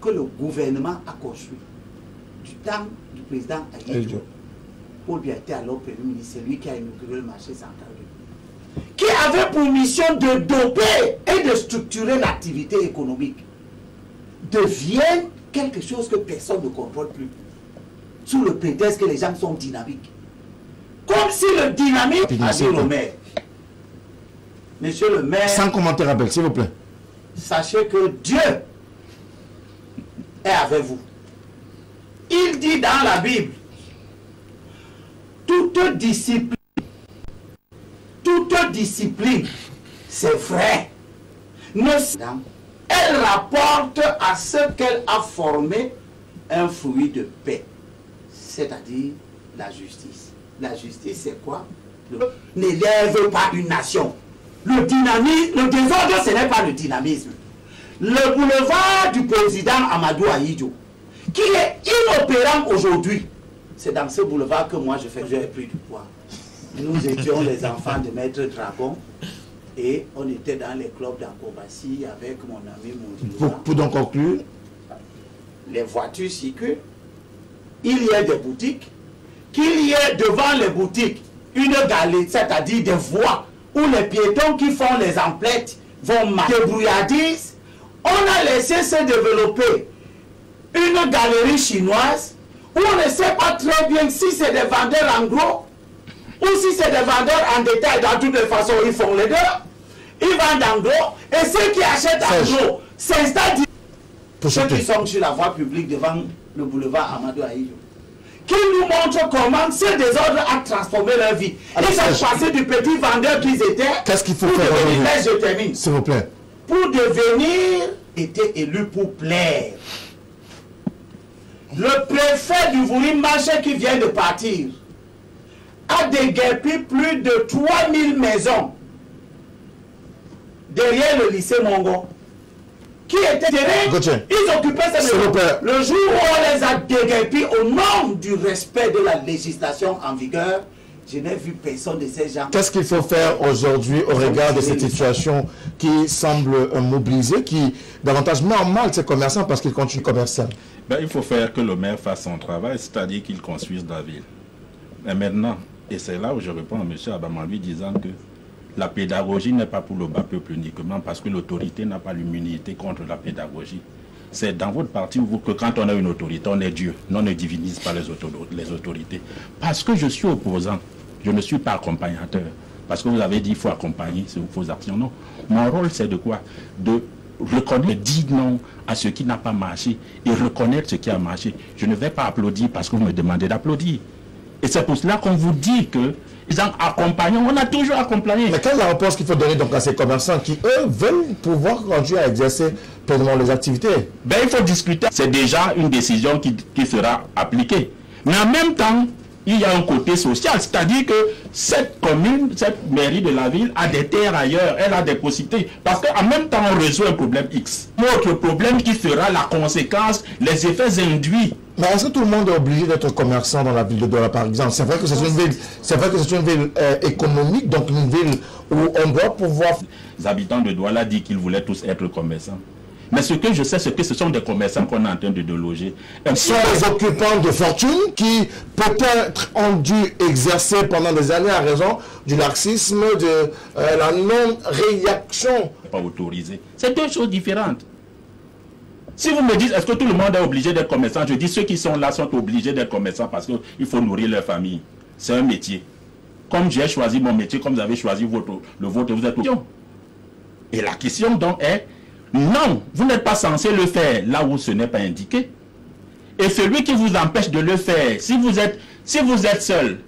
que le gouvernement a construit du temps du président Ahidjo. Paul Biya était alors Premier ministre, c'est lui qui a inauguré le marché central, qui avait pour mission de doper et de structurer l'activité économique, devienne quelque chose que personne ne contrôle plus, sous le prétexte que les gens sont dynamiques. Comme si le dynamisme a dit au maire. Monsieur le maire... Sans commentaire, Abel, s'il vous plaît. Sachez que Dieu est avec vous. Il dit dans la Bible, toute discipline, c'est vrai. Elle rapporte à ce qu'elle a formé un fruit de paix, c'est-à-dire la justice. La justice, c'est quoi? N'élève pas une nation. Le dynamisme, le désordre, ce n'est pas le dynamisme. Le boulevard du président Amadou Ahidjo, qui est inopérant aujourd'hui, c'est dans ce boulevard que moi j'ai pris du poids. Nous étions les enfants de Maître Dragon Et on était dans les clubs d'acrobatie avec mon ami Moudouba. Pour donc conclure, les voitures circulent, il y a des boutiques, qu'il y ait devant les boutiques une galerie, c'est-à-dire des voies où les piétons qui font les emplettes vont marcher brouillardise. On a laissé se développer une galerie chinoise où on ne sait pas très bien si c'est des vendeurs en gros ou si c'est des vendeurs en détail. Dans toutes les façons, ils font les deux. Ils vendent en gros et ceux qui achètent en gros s'installent. Ceux qui sont sur la voie publique devant le boulevard Amadou Ahidjo, qui nous montrent comment ce désordre a transformé leur vie. Ils sont passés du petit vendeur qu'ils étaient. Qu'est-ce qu'il faut faire aujourd'hui? Je termine. S'il vous plaît. Pour devenir, était élu pour plaire. Le préfet du Vouri-Marché qui vient de partir a déguerpi plus de 3000 maisons derrière le lycée Mongo. Qui étaient terrains, ils occupaient ces maisons. Le jour où on les a déguerpis au nom du respect de la législation en vigueur, je n'ai vu personne de ces gens. Qu'est-ce qu'il faut faire aujourd'hui au regard de cette situation qui semble mobiliser, qui davantage met en mal ces commerçants parce qu'ils continuent commerçants? Ben, il faut faire que le maire fasse son travail, c'est-à-dire qu'il construise la ville. Mais maintenant, et c'est là où je réponds à M. Abama, lui disant que la pédagogie n'est pas pour le bas peuple uniquement parce que l'autorité n'a pas l'immunité contre la pédagogie. C'est dans votre parti que quand on a une autorité, on est Dieu. On ne divinise pas les autorités. Parce que je suis opposant, je ne suis pas accompagnateur. Parce que vous avez dit qu'il faut accompagner vos actions. Non. Mon rôle, c'est de quoi? De reconnaître, dire non à ce qui n'a pas marché et reconnaître ce qui a marché. Je ne vais pas applaudir parce que vous me demandez d'applaudir. Et c'est pour cela qu'on vous dit que ils ont accompagné, on a toujours accompagné. Mais quelle est la réponse qu'il faut donner donc à ces commerçants qui, eux, veulent pouvoir continuer à exercer pleinement les activités? Ben, il faut discuter. C'est déjà une décision qui sera appliquée. Mais en même temps, il y a un côté social. C'est-à-dire que cette commune, cette mairie de la ville a des terres ailleurs. Elle a des possibilités. Parce qu'en même temps, on résout un problème X. Autre problème qui sera la conséquence, les effets induits. Mais est-ce que tout le monde est obligé d'être commerçant dans la ville de Douala, par exemple? C'est vrai que c'est une ville, économique, donc une ville où on doit pouvoir... Les habitants de Douala disent qu'ils voulaient tous être commerçants. Mais ce que je sais, c'est que ce sont des commerçants qu'on est en train de déloger. Ce sont les occupants de fortune qui, peut-être, ont dû exercer pendant des années à raison du laxisme, de la non-réaction. Pas autorisé. C'est deux choses différentes. Si vous me dites, est-ce que tout le monde est obligé d'être commerçant? Je dis, ceux qui sont là sont obligés d'être commerçants parce qu'il faut nourrir leur famille. C'est un métier. Comme j'ai choisi mon métier, comme vous avez choisi le vôtre, vous êtes obligé. Et la question donc est, non, vous n'êtes pas censé le faire là où ce n'est pas indiqué. Et celui qui vous empêche de le faire, si vous êtes seul,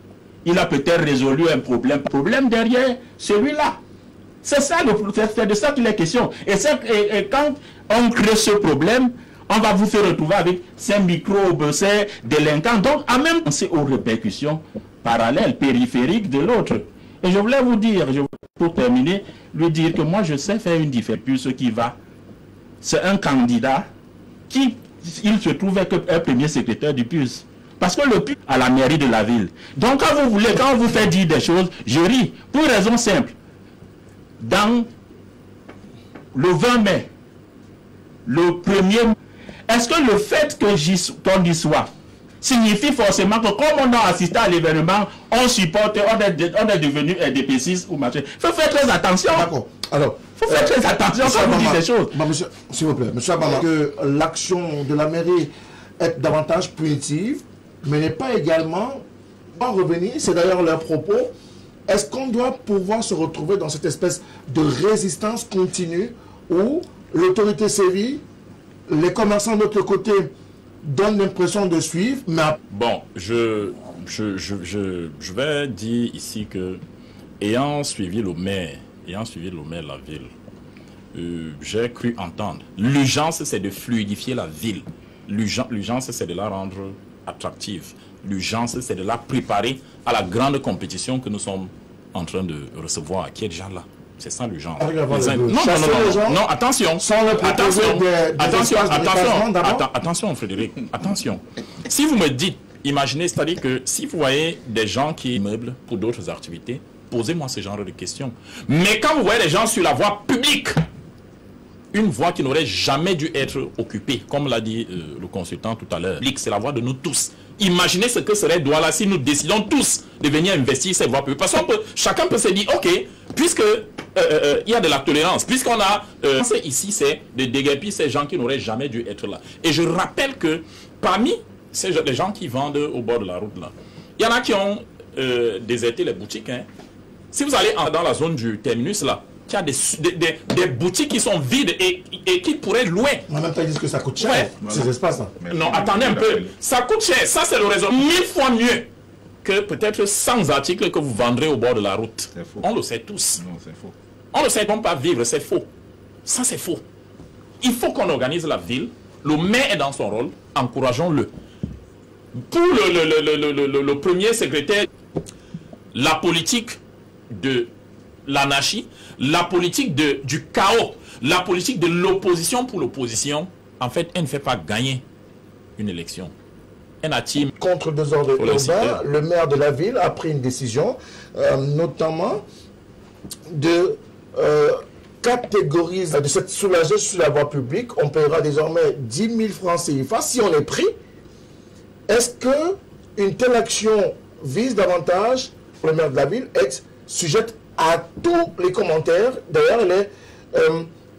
il a peut-être résolu un problème derrière celui-là. C'est ça, c'est de ça qu'il est question. Et quand on crée ce problème, on va vous faire retrouver avec ces microbes, ces délinquants. Donc, en même temps, c'est aux répercussions parallèles, périphériques de l'autre. Et je voulais vous dire, pour terminer, lui dire que moi, je sais faire une différence. Ce qui va, c'est un candidat qui, il se trouvait que un premier secrétaire du PUS. Parce que le PUS à la mairie de la ville. Donc, quand on vous fait dire des choses, je ris. Pour une raison simple. Dans le 20 mai, le 1er, est-ce que le fait qu'on y soit signifie forcément que comme on a assisté à l'événement, on supporte, on est devenu DP6 ou machin? Il faut faire très attention. D'accord. Alors, il faut faire très attention quand vous dites des choses. Monsieur, s'il vous plaît, monsieur Abama, que l'action de la mairie est davantage punitive, mais n'est pas également en revenir, c'est d'ailleurs leur propos. Est-ce qu'on doit pouvoir se retrouver dans cette espèce de résistance continue où l'autorité sévit, les commerçants de l'autre côté donnent l'impression de suivre, mais... Bon, je vais dire ici que, ayant suivi le maire de la ville, j'ai cru entendre, l'urgence c'est de fluidifier la ville, l'urgence c'est de la rendre attractive, l'urgence c'est de la préparer à la grande compétition que nous sommes en train de recevoir, qui est déjà là. C'est ça l'urgence. Non, attention. Attention, Frédéric. Attention. Si vous me dites, imaginez, c'est-à-dire que si vous voyez des gens qui meublent pour d'autres activités, Posez-moi ce genre de questions. Mais quand vous voyez les gens sur la voie publique, une voie qui n'aurait jamais dû être occupée, comme l'a dit le consultant tout à l'heure, c'est la voie de nous tous. Imaginez ce que serait Douala si nous décidons tous de venir investir cette voie publique. Parce que chacun peut se dire, ok, puisque il y a de la tolérance, puisqu'on a... ici, c'est de déguerpir ces gens qui n'auraient jamais dû être là. Et je rappelle que parmi les gens qui vendent au bord de la route, là, il y en a qui ont déserté les boutiques. Hein. Si vous allez dans la zone du terminus, là, il y a des boutiques qui sont vides et qui pourraient louer. On n'a même pas dit que ça coûte cher, ces espaces-là. Non, attendez un peu. Ça coûte cher. Ça, c'est le raison 1000 fois mieux que peut-être 100 articles que vous vendrez au bord de la route. On le sait tous. Non, c'est faux. On le sait donc pas vivre, c'est faux. Ça, c'est faux. Il faut qu'on organise la ville. Le maire est dans son rôle. Encourageons-le. Pour le premier secrétaire, la politique de l'anarchie, la politique du chaos, la politique de l'opposition pour l'opposition, en fait, elle ne fait pas gagner une élection. Elle attire contre désordre urbain, le maire de la ville a pris une décision, notamment de catégoriser, de se soulager sur la voie publique. On paiera désormais 10 000 francs CFA si on est pris. Est-ce qu'une telle action vise davantage le maire de la ville est sujette à tous les commentaires? D'ailleurs, elle est,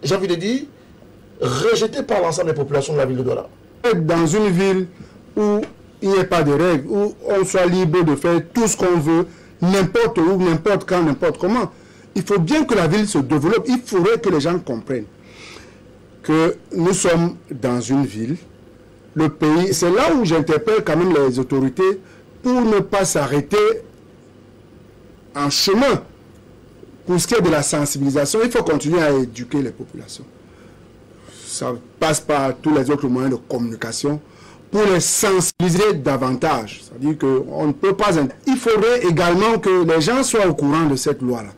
j'ai envie de dire, rejetée par l'ensemble des populations de la ville de Douala. Dans une ville où il n'y a pas de règles, où on soit libre de faire tout ce qu'on veut, n'importe où, n'importe quand, n'importe comment, il faut bien que la ville se développe. Il faudrait que les gens comprennent que nous sommes dans une ville, le pays. C'est là où j'interpelle quand même les autorités pour ne pas s'arrêter en chemin. Pour ce qui est de la sensibilisation, il faut continuer à éduquer les populations. Ça passe par tous les autres moyens de communication pour les sensibiliser davantage. C'est-à-dire qu'on ne peut pas... Il faudrait également que les gens soient au courant de cette loi-là.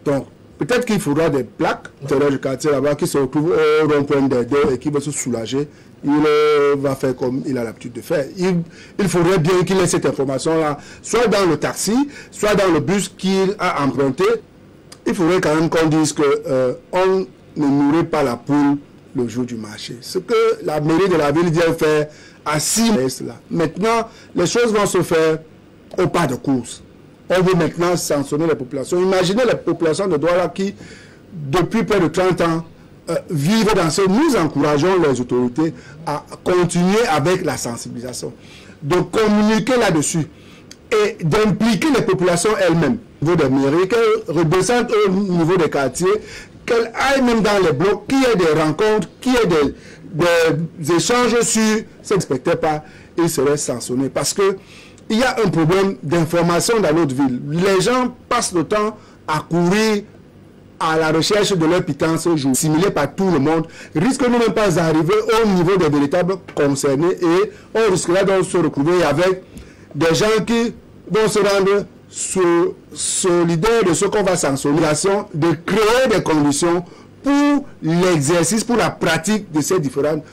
Donc, peut-être qu'il faudra des plaques, terrain du quartier là-bas, qui se retrouvent au rond-point des deux et qui va se soulager. Il va faire comme il a l'habitude de faire. Il faudrait bien qu'il ait cette information-là, soit dans le taxi, soit dans le bus qu'il a emprunté. Il faudrait quand même qu'on dise qu'on ne nourrit pas la poule le jour du marché. Ce que la mairie de la ville vient faire à 6 mois. Maintenant, les choses vont se faire au pas de course. On veut maintenant sanctionner les populations. Imaginez les populations de Douala qui, depuis près de 30 ans, vivent dans ce... Nous encourageons les autorités à continuer avec la sensibilisation, de communiquer là-dessus et d'impliquer les populations elles-mêmes. Au niveau des mairies, qu'elles redescendent au niveau des quartiers, qu'elles aillent même dans les blocs, qu'il y ait des rencontres, qu'il y ait des échanges sur... Ce ne respectait pas, ils seraient sanctionnés. Parce que il y a un problème d'information dans notre ville. Les gens passent le temps à courir à la recherche de leur pitance simulée par tout le monde, risquent de ne pas arriver au niveau des véritables concernés et on risquera de se retrouver avec des gens qui vont se rendre solidaires de ce qu'on va sanctionner, de créer des conditions pour l'exercice, pour la pratique de ces différentes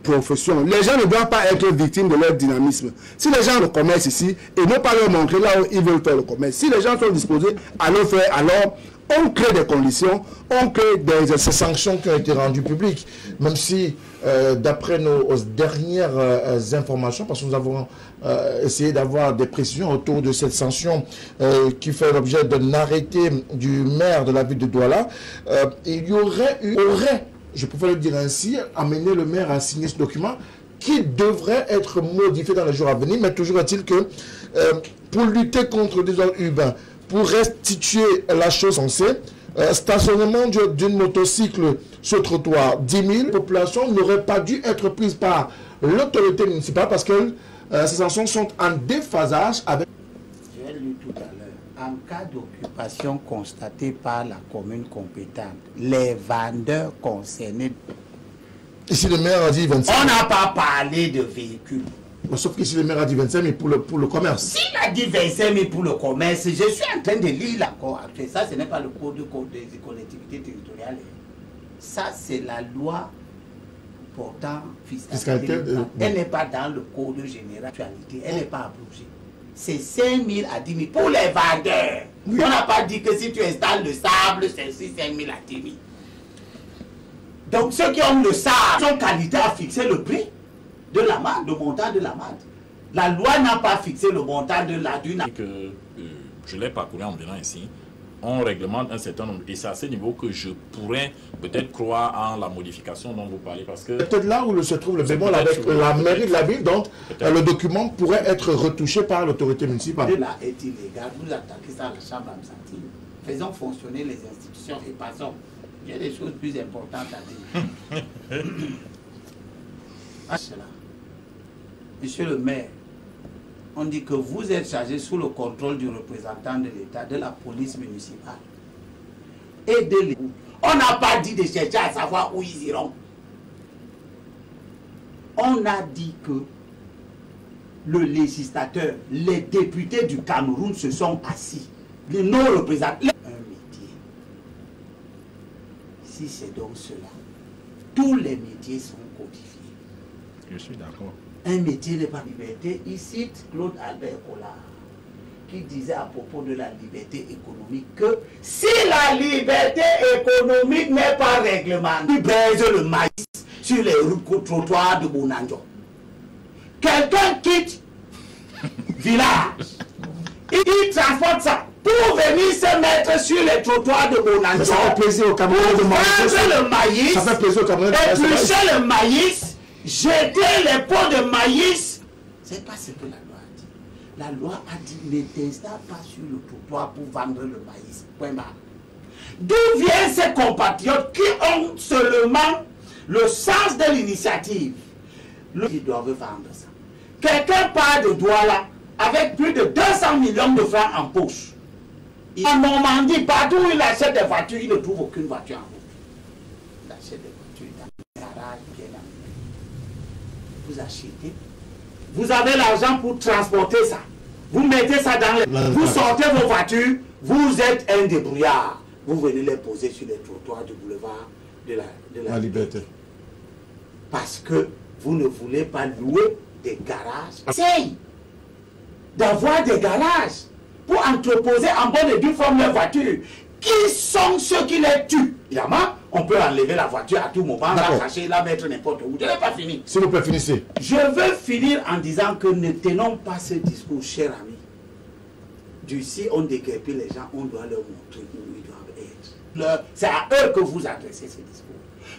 profession. Les gens ne doivent pas être victimes de leur dynamisme. Si les gens le commercent ici, et ne pas leur montrer là où ils veulent faire le commerce, si les gens sont disposés à le faire, alors on crée des conditions, on crée ces sanctions qui ont été rendues publiques. Même si, d'après nos dernières informations, parce que nous avons essayé d'avoir des précisions autour de cette sanction qui fait l'objet d'un arrêté du maire de la ville de Douala, il y aurait je préfère le dire ainsi, amener le maire à signer ce document qui devrait être modifié dans les jours à venir, mais toujours est-il que pour lutter contre le désordre urbain, pour restituer la chose censée, stationnement d'une motocycle sur trottoir, 10 000 populations n'auraient pas dû être prises par l'autorité municipale parce que ces sanctions sont en déphasage avec... J'ai lu tout à l'heure. En cas d'occupation constatée par la commune compétente, les vendeurs concernés... Ici, le maire a dit 25 000. On n'a pas parlé de véhicules. Sauf qu'ici, le maire a dit 25 000 pour le commerce. S'il a dit 25 000 pour le commerce, je suis en train de lire l'accord actuel. Ça, ce n'est pas le code des collectivités territoriales. Ça, c'est la loi portant fiscalité. Elle n'est pas dans le code général d'actualité. Elle n'est pas abrogée. c'est 5 000 à 10 000 pour les vendeurs. Oui. On n'a pas dit que si tu installes le sable, c'est aussi 5 000 à 10 000. Donc ceux qui ont le sable sont qualités à fixer le prix de l'amende, le montant de l'amende. La loi n'a pas fixé le montant de la dune. Je l'ai parcouru en venant ici. On réglemente un certain nombre. Et c'est à ce niveau que je pourrais peut-être croire en la modification dont vous parlez. Parce que peut-être là où se trouve le bémol avec la mairie de la ville, donc le document pourrait être retouché par l'autorité municipale. Là est illégal. Vous attaquez ça à la chambre administrative. Faisons fonctionner les institutions et passons. Il y a des choses plus importantes à dire. Monsieur le maire, on dit que vous êtes chargé sous le contrôle du représentant de l'État, de la police municipale et de l'État. On n'a pas dit de chercher à savoir où ils iront. On a dit que le législateur, les députés du Cameroun se sont assis. Les non-représentants. Un métier. Si c'est donc cela, tous les métiers sont codifiés. Je suis d'accord. Un métier n'est pas liberté. Il cite Claude Albert Collard, qui disait à propos de la liberté économique que si la liberté économique n'est pas réglementée, il baise le maïs sur les trottoirs de Bonanjo. Quelqu'un quitte village, il transporte ça pour venir se mettre sur les trottoirs de Bonanjo. Ça fait plaisir au Cameroun de manger le maïs, ça fait plaisir au Cameroun de éplucher le maïs, jeter les pots de maïs. C'est pas ce que la loi a dit. La loi a dit ne t'installe pas sur le trottoir pour vendre le maïs. Point barre. D'où viennent ces compatriotes qui ont seulement le sens de l'initiative? Ils doivent vendre ça. Quelqu'un part de Douala avec plus de 200 millions de francs en poche. En Normandie, partout où il achète des voitures, il ne trouve aucune voiture en route. Il achète des voitures dans le garage bien amené. Vous achetez, vous avez l'argent pour transporter ça. Vous mettez ça dans les... Vous sortez vos voitures, vous êtes un débrouillard. Vous venez les poser sur les trottoirs du boulevard de la Liberté. Parce que vous ne voulez pas louer des garages. Essaye d'avoir des garages pour entreposer en bonne et due forme leurs voitures. Qui sont ceux qui les tuent? Évidemment, on peut enlever la voiture à tout moment, la cacher, la mettre n'importe où. Je n'ai pas fini. S'il vous plaît, finissez. Je veux finir en disant que ne tenons pas ce discours, cher ami. D'ici, on déguerpit les gens, on doit leur montrer où ils doivent être. C'est à eux que vous adressez ce discours.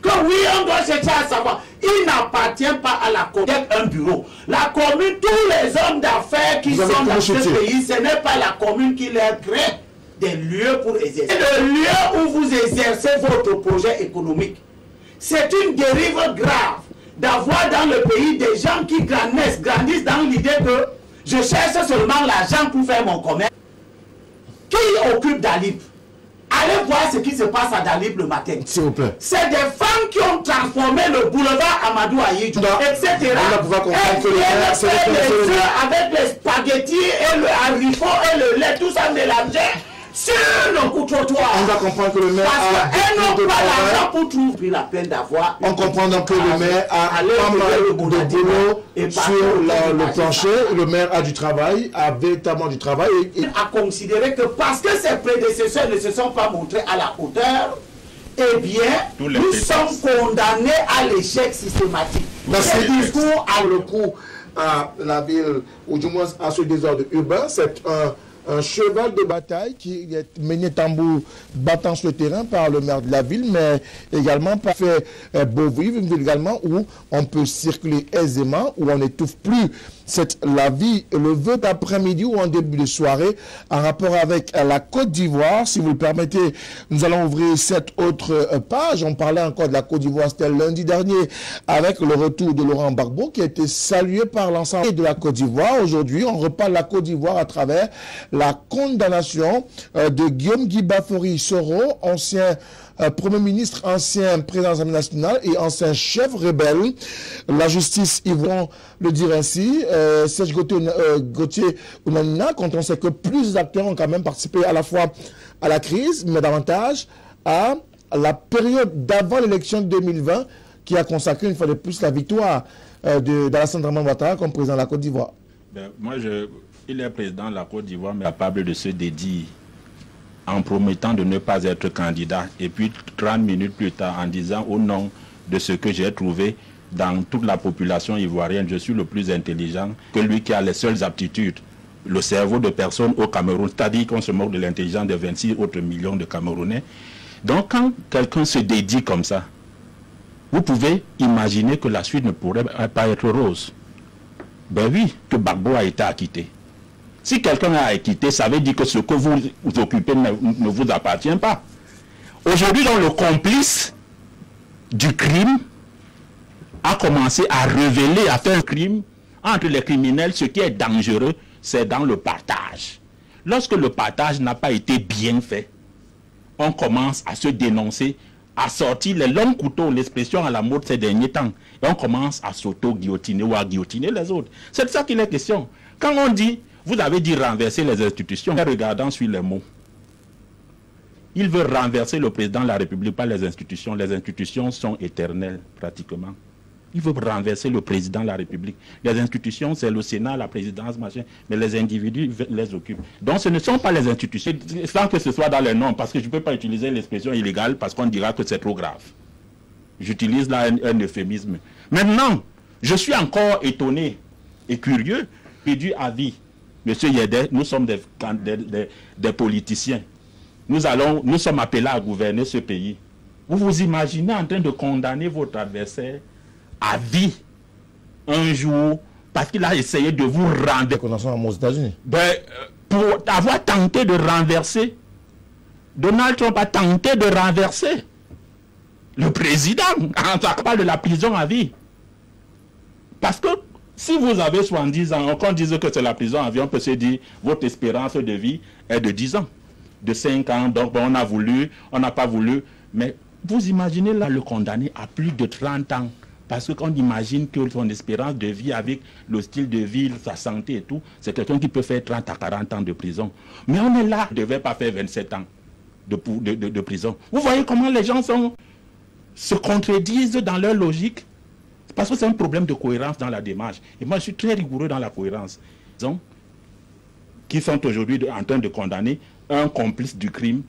Que oui, on doit chercher à savoir. Il n'appartient pas à la commune d'être un bureau. La commune, tous les hommes d'affaires qui sont dans ce pays, ce n'est pas la commune qui leur crée des lieux pour exercer. C'est le lieu où vous exercez votre projet économique. C'est une dérive grave d'avoir dans le pays des gens qui grandissent dans l'idée que je cherche seulement l'argent pour faire mon commerce. Qui occupe Dalip? Allez voir ce qui se passe à Dalip le matin. S'il vous plaît. C'est des femmes qui ont transformé le boulevard Amadou Ahidjo, etc. On va pouvoir comprendre que les œufs avec les spaghettis et le haricot et le lait, tout ça mélangé sur le trottoir. On va comprendre que le maire a n'ont pas l'argent pour trouver la peine d'avoir. On comprend donc que le maire a pas mal de boulot sur le plancher. Le maire a du travail, a véritablement du travail. Il a considéré que parce que ses prédécesseurs ne se sont pas montrés à la hauteur, eh bien, nous sommes condamnés à l'échec systématique. Ce discours a le coup à la ville, ou du moins à ce désordre urbain. C'est un cheval de bataille qui est mené tambour battant sur le terrain par le maire de la ville, mais également par Beauvivre, une ville également où on peut circuler aisément, où on n'étouffe plus la vie, le vœu d'après-midi ou en début de soirée, en rapport avec la Côte d'Ivoire. Si vous le permettez, nous allons ouvrir cette autre page. On parlait encore de la Côte d'Ivoire, c'était lundi dernier, avec le retour de Laurent Gbagbo, qui a été salué par l'ensemble de la Côte d'Ivoire. Aujourd'hui, on reparle de la Côte d'Ivoire à travers la condamnation de Guillaume Guy Bafori Soro, ancien Premier ministre, ancien président de l'Assemblée nationale et ancien chef rebelle. La justice, ils vont le dire ainsi, Serge Gauthier Ounanina, quand on sait que plusieurs acteurs ont quand même participé à la fois à la crise, mais davantage à la période d'avant l'élection de 2020, qui a consacré une fois de plus la victoire d'Alassane Dramane Ouattara comme président de la Côte d'Ivoire. Il est président de la Côte d'Ivoire, mais capable de se dédier en promettant de ne pas être candidat. Et puis 30 minutes plus tard, en disant au nom de ce que j'ai trouvé dans toute la population ivoirienne, je suis le plus intelligent que lui qui a les seules aptitudes. Le cerveau de personne au Cameroun, c'est-à-dire qu'on se moque de l'intelligence de 26 autres millions de Camerounais. Donc quand quelqu'un se dédie comme ça, vous pouvez imaginer que la suite ne pourrait pas être rose. Ben oui, que Gbagbo a été acquitté. Si quelqu'un a acquitté, ça veut dire que ce que vous occupez ne vous appartient pas. Aujourd'hui, donc, le complice du crime a commencé à révéler, à faire un crime entre les criminels. Ce qui est dangereux, c'est dans le partage. Lorsque le partage n'a pas été bien fait, on commence à se dénoncer, à sortir les longs couteaux, l'expression à la mode ces derniers temps, et on commence à s'auto-guillotiner ou à guillotiner les autres. C'est de ça qu'il est question. Quand on dit, vous avez dit renverser les institutions, regardant sur les mots. Il veut renverser le président de la République, pas les institutions. Les institutions sont éternelles, pratiquement. Il veut renverser le président de la République. Les institutions, c'est le Sénat, la présidence, machin, mais les individus les occupent. Donc ce ne sont pas les institutions, sans que ce soit dans les noms, parce que je ne peux pas utiliser l'expression illégale, parce qu'on dira que c'est trop grave. J'utilise là un euphémisme. Maintenant, je suis encore étonné et curieux, et du avis. Monsieur Yedé, nous sommes des politiciens. Nous sommes appelés à gouverner ce pays. Vous vous imaginez en train de condamner votre adversaire à vie un jour parce qu'il a essayé de vous renverser. Aux États-Unis. Pour avoir tenté de renverser, Donald Trump a tenté de renverser le président. On parle de la prison à vie. Parce que si vous avez 70 ans, quand on dit que c'est la prison à vie, on peut se dire votre espérance de vie est de 10 ans, de 5 ans. Donc on a voulu, on n'a pas voulu. Mais vous imaginez là le condamné à plus de 30 ans. Parce qu'on imagine que son espérance de vie avec le style de vie, sa santé et tout, c'est quelqu'un qui peut faire 30 à 40 ans de prison. Mais on est là, il ne devait pas faire 27 ans de prison. Vous voyez comment les gens se contredisent dans leur logique. Parce que c'est un problème de cohérence dans la démarche. Et moi, je suis très rigoureux dans la cohérence. Qui sont aujourd'hui en train de condamner un complice du crime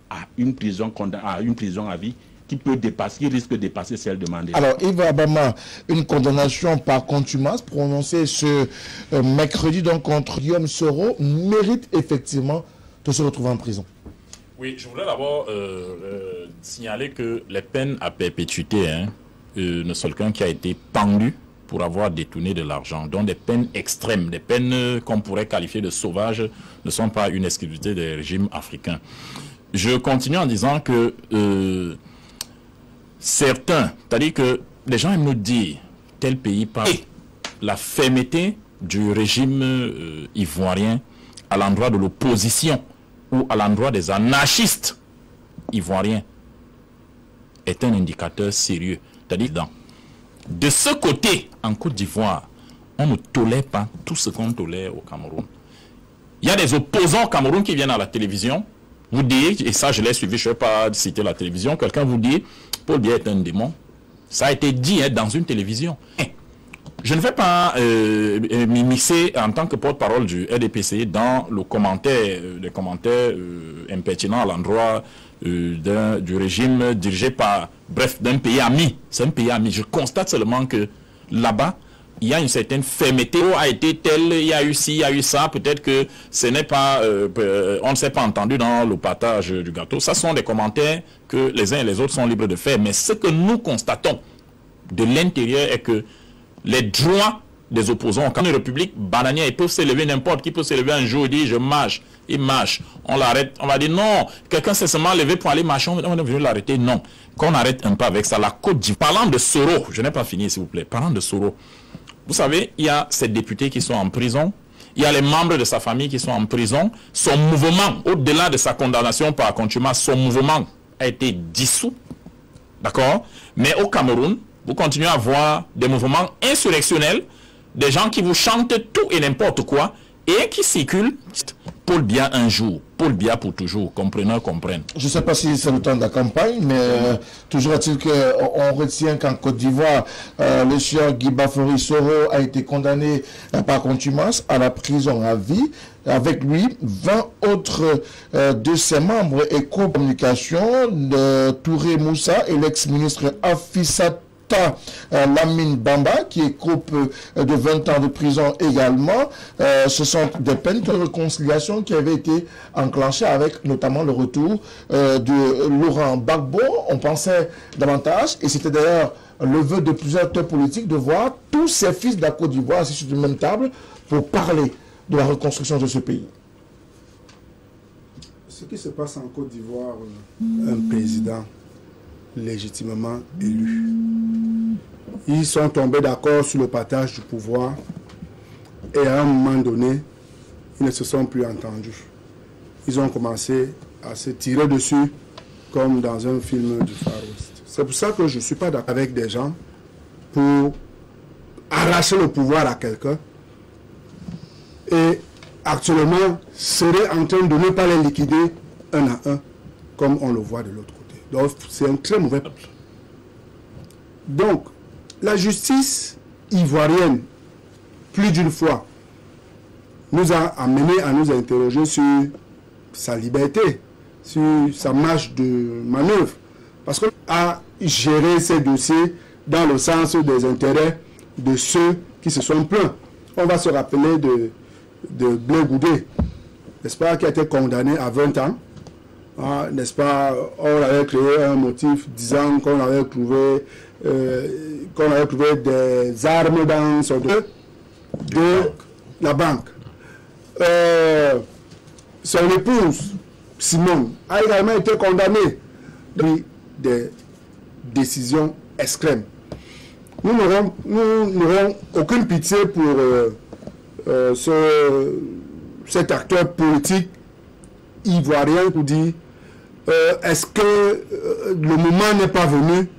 à une prison à vie qui risque de dépasser celle de Mandela. Alors, Yves Abama, une condamnation par contumace prononcée ce mercredi donc contre Guillaume Soro mérite effectivement de se retrouver en prison. Oui, je voulais d'abord signaler que les peines à perpétuité ne sont quelqu'un qui a été pendu pour avoir détourné de l'argent. Donc des peines extrêmes, des peines qu'on pourrait qualifier de sauvages, ne sont pas une exclusivité des régimes africains. Je continue en disant que certains, c'est-à-dire que les gens aiment nous dire tel pays par la fermeté du régime ivoirien à l'endroit de l'opposition ou à l'endroit des anarchistes ivoiriens est un indicateur sérieux. C'est-à-dire de ce côté, en Côte d'Ivoire, on ne tolère pas tout ce qu'on tolère au Cameroun. Il y a des opposants au Cameroun qui viennent à la télévision, vous dites, et ça je l'ai suivi, je ne vais pas citer la télévision, quelqu'un vous dit, Paul Biya est un démon. Ça a été dit dans une télévision. Je ne vais pas m'immiscer en tant que porte-parole du RDPC dans les commentaires impertinents à l'endroit du régime dirigé par, bref, d'un pays ami. C'est un pays ami. Je constate seulement que là-bas, il y a une certaine fermeté. A été tel, il y a eu ci, il y a eu ça. Peut-être que ce n'est pas, on ne s'est pas entendu dans le partage du gâteau. Ça sont des commentaires que les uns et les autres sont libres de faire. Mais ce que nous constatons de l'intérieur est que les droits des opposants, quand une république bananière, ils peuvent s'élever, n'importe qui peut s'élever un jour et dire je marche, il marche, on l'arrête, on va dire non, quelqu'un s'est seulement levé pour aller marcher, on est venu l'arrêter, non. Qu'on arrête un peu avec ça, la Côte d'Ivoire. Parlant de Soro, je n'ai pas fini s'il vous plaît, parlant de Soro, vous savez, il y a ces députés qui sont en prison, il y a les membres de sa famille qui sont en prison, son mouvement, au-delà de sa condamnation par contumace, son mouvement a été dissous, d'accord, mais au Cameroun, vous continuez à voir des mouvements insurrectionnels, des gens qui vous chantent tout et n'importe quoi, et qui circulent Paul Biya un jour, Paul Biya pour toujours, comprenant, comprenne. Je ne sais pas si c'est le temps de la campagne, mais toujours est-il qu'on retient qu'en Côte d'Ivoire, le sieur Guy Bafori Soro a été condamné par contumace à la prison à vie. Avec lui, 20 autres de ses membres et co-communication de Touré Moussa et l'ex-ministre Afissata Lamine Bamba, qui écope de 20 ans de prison également. Ce sont des peines de réconciliation qui avaient été enclenchées avec notamment le retour de Laurent Gbagbo. On pensait davantage, et c'était d'ailleurs le vœu de plusieurs acteurs politiques, de voir tous ces fils de la Côte d'Ivoire assis sur une même table pour parler de la reconstruction de ce pays. Ce qui se passe en Côte d'Ivoire, un président légitimement élu. Ils sont tombés d'accord sur le partage du pouvoir et à un moment donné, ils ne se sont plus entendus. Ils ont commencé à se tirer dessus comme dans un film du Far West. C'est pour ça que je ne suis pas d'accord avec des gens pour arracher le pouvoir à quelqu'un et actuellement serait en train de ne pas les liquider un à un comme on le voit de l'autre côté. Donc c'est un très mauvais peuple. Donc la justice ivoirienne, plus d'une fois, nous a amené à nous interroger sur sa liberté, sur sa marge de manœuvre, parce qu'on a géré ces dossiers dans le sens des intérêts de ceux qui se sont plaints. On va se rappeler de Blé Goudé, n'est-ce pas, qui a été condamné à 20 ans. Ah, n'est-ce pas, on avait créé un motif disant qu'on avait trouvé des armes dans son de la banque. Son épouse, Simone, a également été condamnée. Des décisions extrêmes. Nous n'aurons aucune pitié pour cet acteur politique ivoirien pour dire est-ce que le moment n'est pas venu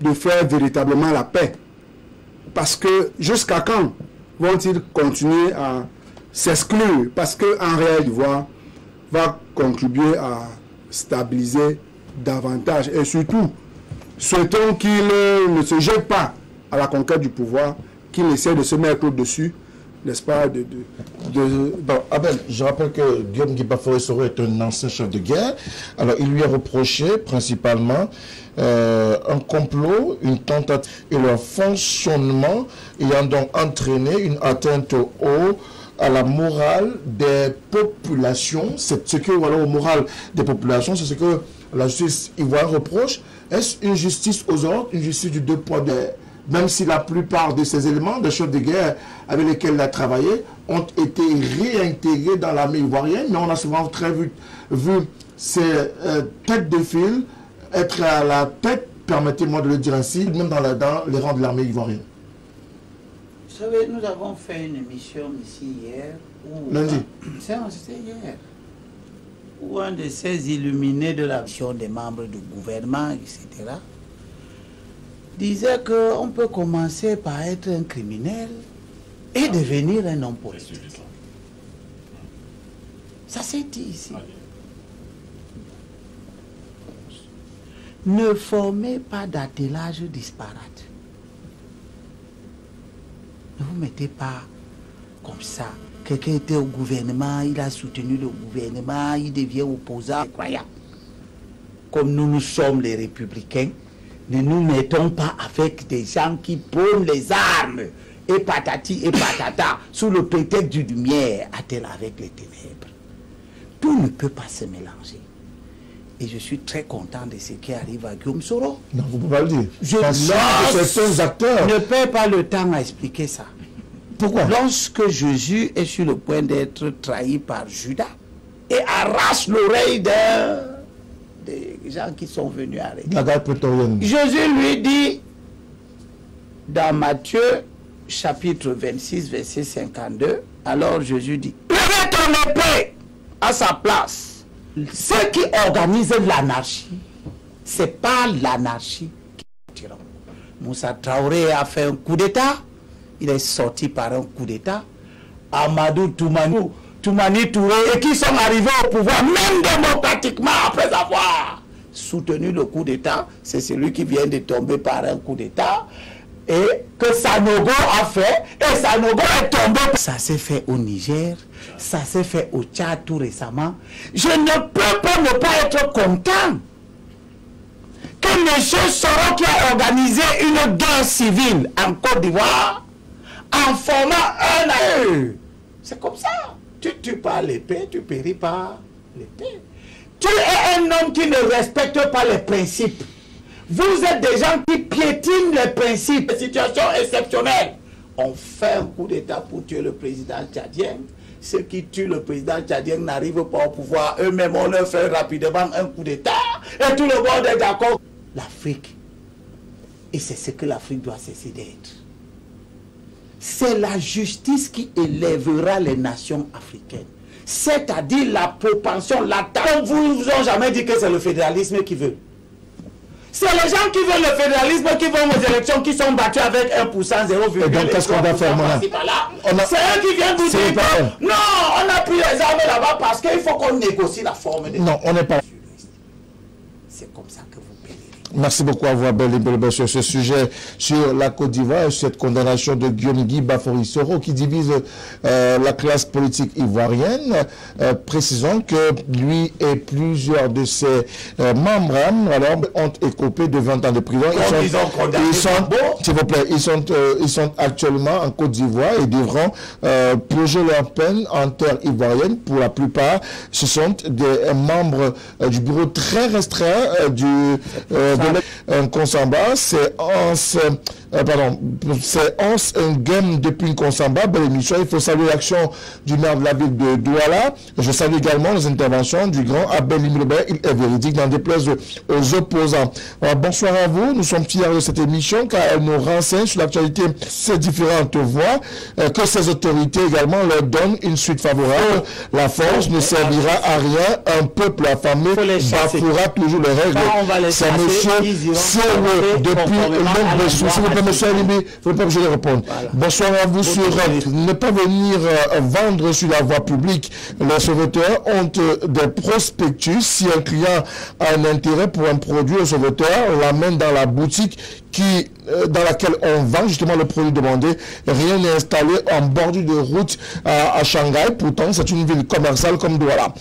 de faire véritablement la paix? Parce que jusqu'à quand vont-ils continuer à s'exclure? Parce qu'en réalité, l'Ivoire va contribuer à stabiliser davantage. Et surtout, souhaitons qu'il ne se jette pas à la conquête du pouvoir, qu'il essaie de se mettre au-dessus, n'est-ce pas, Bon, Abel, je rappelle que Guillaume Guy Bafori Soro est un ancien chef de guerre. Alors, il lui a reproché principalement un complot, une tentative et leur fonctionnement ayant donc entraîné une atteinte à la morale des populations. C'est ce que, voilà, au moral des populations, c'est ce que la justice ivoirienne reproche. Est-ce une justice aux ordres, une justice du deux poids, même si la plupart de ces éléments de chefs de guerre avec lesquels il a travaillé ont été réintégrés dans l'armée ivoirienne, mais on a souvent très vu ces têtes de file être à la tête, permettez-moi de le dire ainsi, même dans les rangs de l'armée ivoirienne. Vous savez, nous avons fait une émission ici hier. Lundi. C'était hier. Où un de ces illuminés de la mission des membres du gouvernement, etc., disait qu'on peut commencer par être un criminel et devenir un homme politique. Ça s'est dit ici. Ne formez pas d'attelage disparate. Ne vous mettez pas comme ça. Quelqu'un était au gouvernement, il a soutenu le gouvernement, il devient opposant. Incroyable. Comme nous sommes les républicains, ne nous mettons pas avec des gens qui prônent les armes et patati et patata sous le prétexte du lumière, a-t-elle avec les ténèbres. Tout ne peut pas se mélanger. Et je suis très content de ce qui arrive à Guillaume Soro. Non, vous ne pouvez pas le dire. Certains acteurs ne perds pas le temps à expliquer ça. Pourquoi? Lorsque Jésus est sur le point d'être trahi par Judas et arrache l'oreille des gens qui sont venus arrêter. La garde prétorienne. Jésus lui dit, dans Matthieu, chapitre 26, verset 52, alors Jésus dit, levez ton épée à sa place. Ceux qui organisent l'anarchie, ce n'est pas l'anarchie qui tirent. Moussa Traoré a fait un coup d'État, il est sorti par un coup d'État. Amadou Toumani Toumani Touré, et qui sont arrivés au pouvoir, même démocratiquement, après avoir soutenu le coup d'État. C'est celui qui vient de tomber par un coup d'État. Et que Sanogo a fait, et Sanogo est tombé. Ça s'est fait au Niger, ça s'est fait au Tchad tout récemment. Je ne peux pas ne pas être content que M. Soro, qui a organisé une guerre civile en Côte d'Ivoire, en formant un... C'est comme ça. Tu tues par l'épée, tu péris par l'épée. Tu es un homme qui ne respecte pas les principes. Vous êtes des gens qui piétinent les principes. Situation exceptionnelle. On fait un coup d'État pour tuer le président tchadien. Ceux qui tuent le président tchadien n'arrivent pas au pouvoir. Eux-mêmes, on leur fait rapidement un coup d'État. Et tout le monde est d'accord. L'Afrique, et c'est ce que l'Afrique doit cesser d'être, c'est la justice qui élèvera les nations africaines. C'est-à-dire la propension, l'attaque. Vous vous ont jamais dit que c'est le fédéralisme qui veut. C'est les gens qui veulent le fédéralisme, qui vont aux élections, qui sont battus avec 1%, 0,1%. Et donc, qu'est-ce qu'on doit faire maintenant? C'est eux qui viennent vous dire que non, on a pris les armes là-bas parce qu'il faut qu'on négocie la forme des... Non, on n'est pas... C'est comme ça que vous payez. Merci beaucoup à vous, Abel Limbelebe, sur ce sujet, sur la Côte d'Ivoire, cette condamnation de Guillaume Guy Bafori Soro qui divise la classe politique ivoirienne. Précisons que lui et plusieurs de ses membres alors, ont écopé de 20 ans de prison. S'il vous plaît, ils sont actuellement en Côte d'Ivoire et devront purger leur peine en terre ivoirienne. Pour la plupart, ce sont des membres du bureau très restreint un Konsamba, c'est 11 Ngem depuis Konsamba. Belle émission. Il faut saluer l'action du maire de la ville de Douala. Je salue également les interventions du grand Abel Limbelebe. Il est véridique, n'en déplaise aux opposants. Alors, bonsoir à vous. Nous sommes fiers de cette émission car elle nous renseigne sur l'actualité de ces différentes voies, que ces autorités également leur donnent une suite favorable. La force ne servira à rien. Un peuple affamé bafouera toujours les règles. C'est monsieur depuis l'ombre sous. S'il vous plaît, monsieur Alibi, vous n'êtes pas obligé de répondre. Voilà. Bonsoir à vous. Sur ne pas venir vendre sur la voie publique. Les sauveteurs ont des prospectus. Si un client a un intérêt pour un produit, le sauveteur l'amène dans la boutique dans laquelle on vend justement le produit demandé. Rien n'est installé en bordure de route à Shanghai. Pourtant, c'est une ville commerciale comme Douala.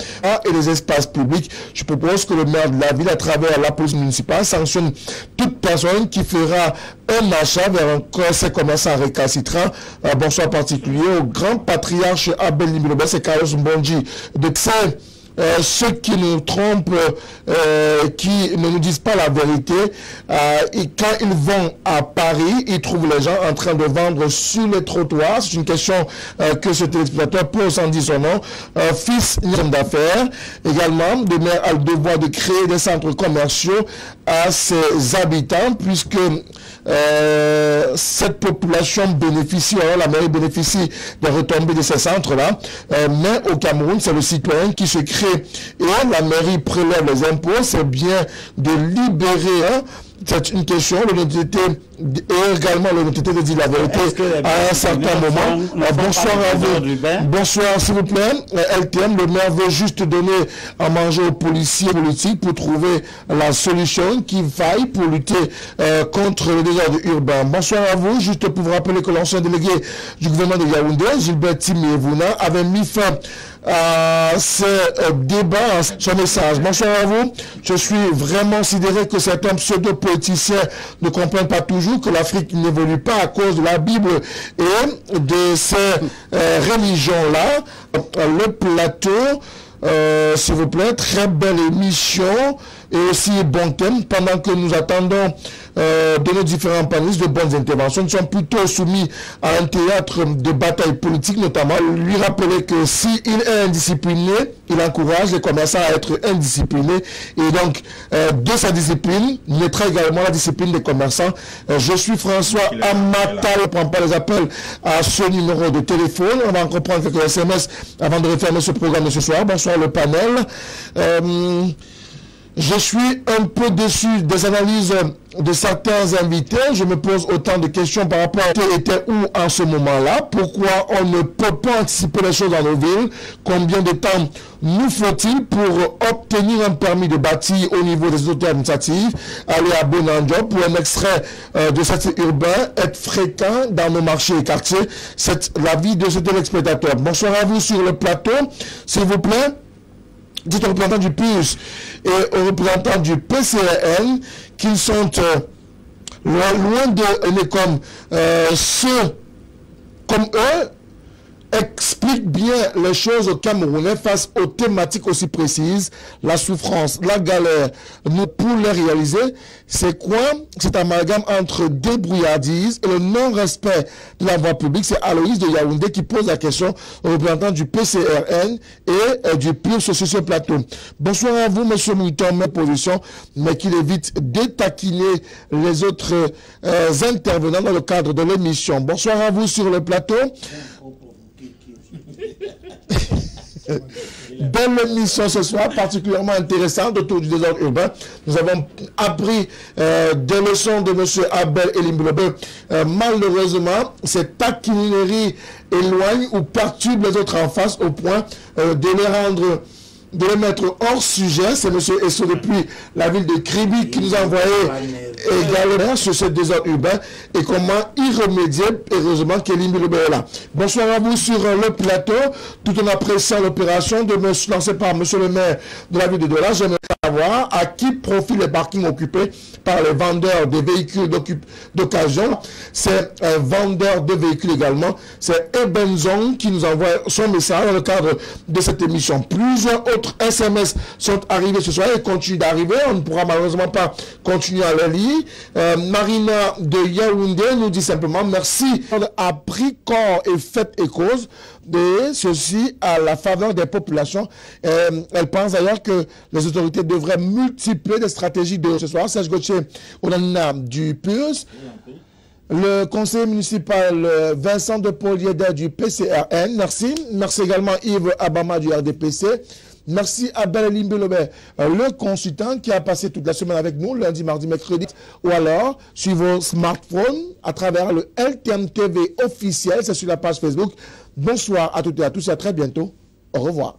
Et les espaces publics, je propose que le maire de la ville, à travers la police municipale, sanctionne toute personne qui fera un achat vers un conseil commerçant récalcitrant. Bonsoir particulier au grand patriarche Abel Limbelebe, c'est Carlos Mbonji de Tsé. Ceux qui nous trompent, qui ne nous disent pas la vérité, et quand ils vont à Paris, ils trouvent les gens en train de vendre sur les trottoirs. C'est une question que ce téléspectateur pose sans dire son nom. Fils d'homme d'affaires, également, le maire a le devoir de créer des centres commerciaux à ses habitants, puisque cette population bénéficie, alors la mairie bénéficie des retombées de ces centres-là, mais au Cameroun, c'est le citoyen qui se crée et la mairie prélève les impôts. C'est bien de libérer, c'est une question, l'honnêteté et également l'honnêteté de dire la vérité à un certain moment. Bonsoir à vous. Bonsoir, s'il vous plaît. LTM, le maire veut juste donner à manger aux policiers politiques pour trouver la solution qui faille pour lutter contre le désordre urbain. Bonsoir à vous. Juste pour vous rappeler que l'ancien délégué du gouvernement de Yaoundé, Gilbert Timiévouna, avait mis fin à ce débat, son message. Bonsoir à vous. Je suis vraiment sidéré que certains pseudo-politiciens ne comprennent pas toujours que l'Afrique n'évolue pas à cause de la Bible et de ces religions-là. Le plateau, s'il vous plaît, très belle émission et aussi bon thème. Pendant que nous attendons de nos différents panélistes de bonnes interventions, nous sommes plutôt soumis à un théâtre de bataille politique, notamment lui rappeler que s'il est indiscipliné, il encourage les commerçants à être indisciplinés et donc de sa discipline naîtra également la discipline des commerçants. Je suis François Amata, je ne prends pas les appels à ce numéro de téléphone. On va encore prendre quelques SMS avant de refermer ce programme de ce soir. Bonsoir le panel. Je suis un peu déçu des analyses de certains invités. Je me pose autant de questions par rapport à qui était où en ce moment-là. Pourquoi on ne peut pas anticiper les choses dans nos villes? Combien de temps nous faut-il pour obtenir un permis de bâtir au niveau des autorités administratives? Aller à Bonanjo pour un extrait de cet urbain, être fréquent dans nos marchés et quartiers. C'est l'avis de ce téléspectateur. Bonsoir à vous sur le plateau, s'il vous plaît. Dites aux représentants du PUS et aux représentants du PCRN qu'ils sont loin de comme ceux comme eux expliquent bien les choses aux Camerounais face aux thématiques aussi précises, la souffrance, la galère. Nous, pour les réaliser, c'est quoi cet amalgame entre débrouillardise et le non-respect de la voie publique? C'est Aloïs de Yaoundé qui pose la question aux représentants du PCRN et du PUR sur ce plateau. Bonsoir à vous, monsieur Mouton, mes positions, mais qu'il évite de taquiner les autres intervenants dans le cadre de l'émission. Bonsoir à vous sur le plateau. Belle émission ce soir, particulièrement intéressante autour du désordre urbain. Nous avons appris des leçons de M. Abel Elimblebe. Malheureusement, cette taquinerie éloigne ou perturbe les autres en face au point de les mettre hors sujet. C'est M. Esso depuis la ville de Kribi qui nous a envoyé également sur ce désordre urbain et comment y remédier. Heureusement qu'Elim est là. Bonsoir à vous sur le plateau. Tout en appréciant l'opération lancée par M. le maire de la ville de Douala, j'aimerais savoir à qui profitent les parkings occupés par les vendeurs de véhicules d'occasion. C'est un vendeur de véhicules également. C'est Ebenzong qui nous envoie son message dans le cadre de cette émission. Plusieurs autres SMS sont arrivés ce soir et continuent d'arriver. On ne pourra malheureusement pas continuer à les lire. Marina de Yaoundé nous dit simplement merci. On a pris corps et fait et cause de ceci à la faveur des populations. Elle pense d'ailleurs que les autorités devraient multiplier des stratégies de ce soir. Serge Gauthier, on en a du PUS. Le conseiller municipal Vincent de Poliéder du PCRN, merci. Merci également Yves Abama du RDPC. Merci à Abel Elimblebe, le consultant qui a passé toute la semaine avec nous, lundi, mardi, mercredi, ou alors sur vos smartphones à travers le LTM TV officiel, c'est sur la page Facebook. Bonsoir à toutes et à tous et à très bientôt. Au revoir.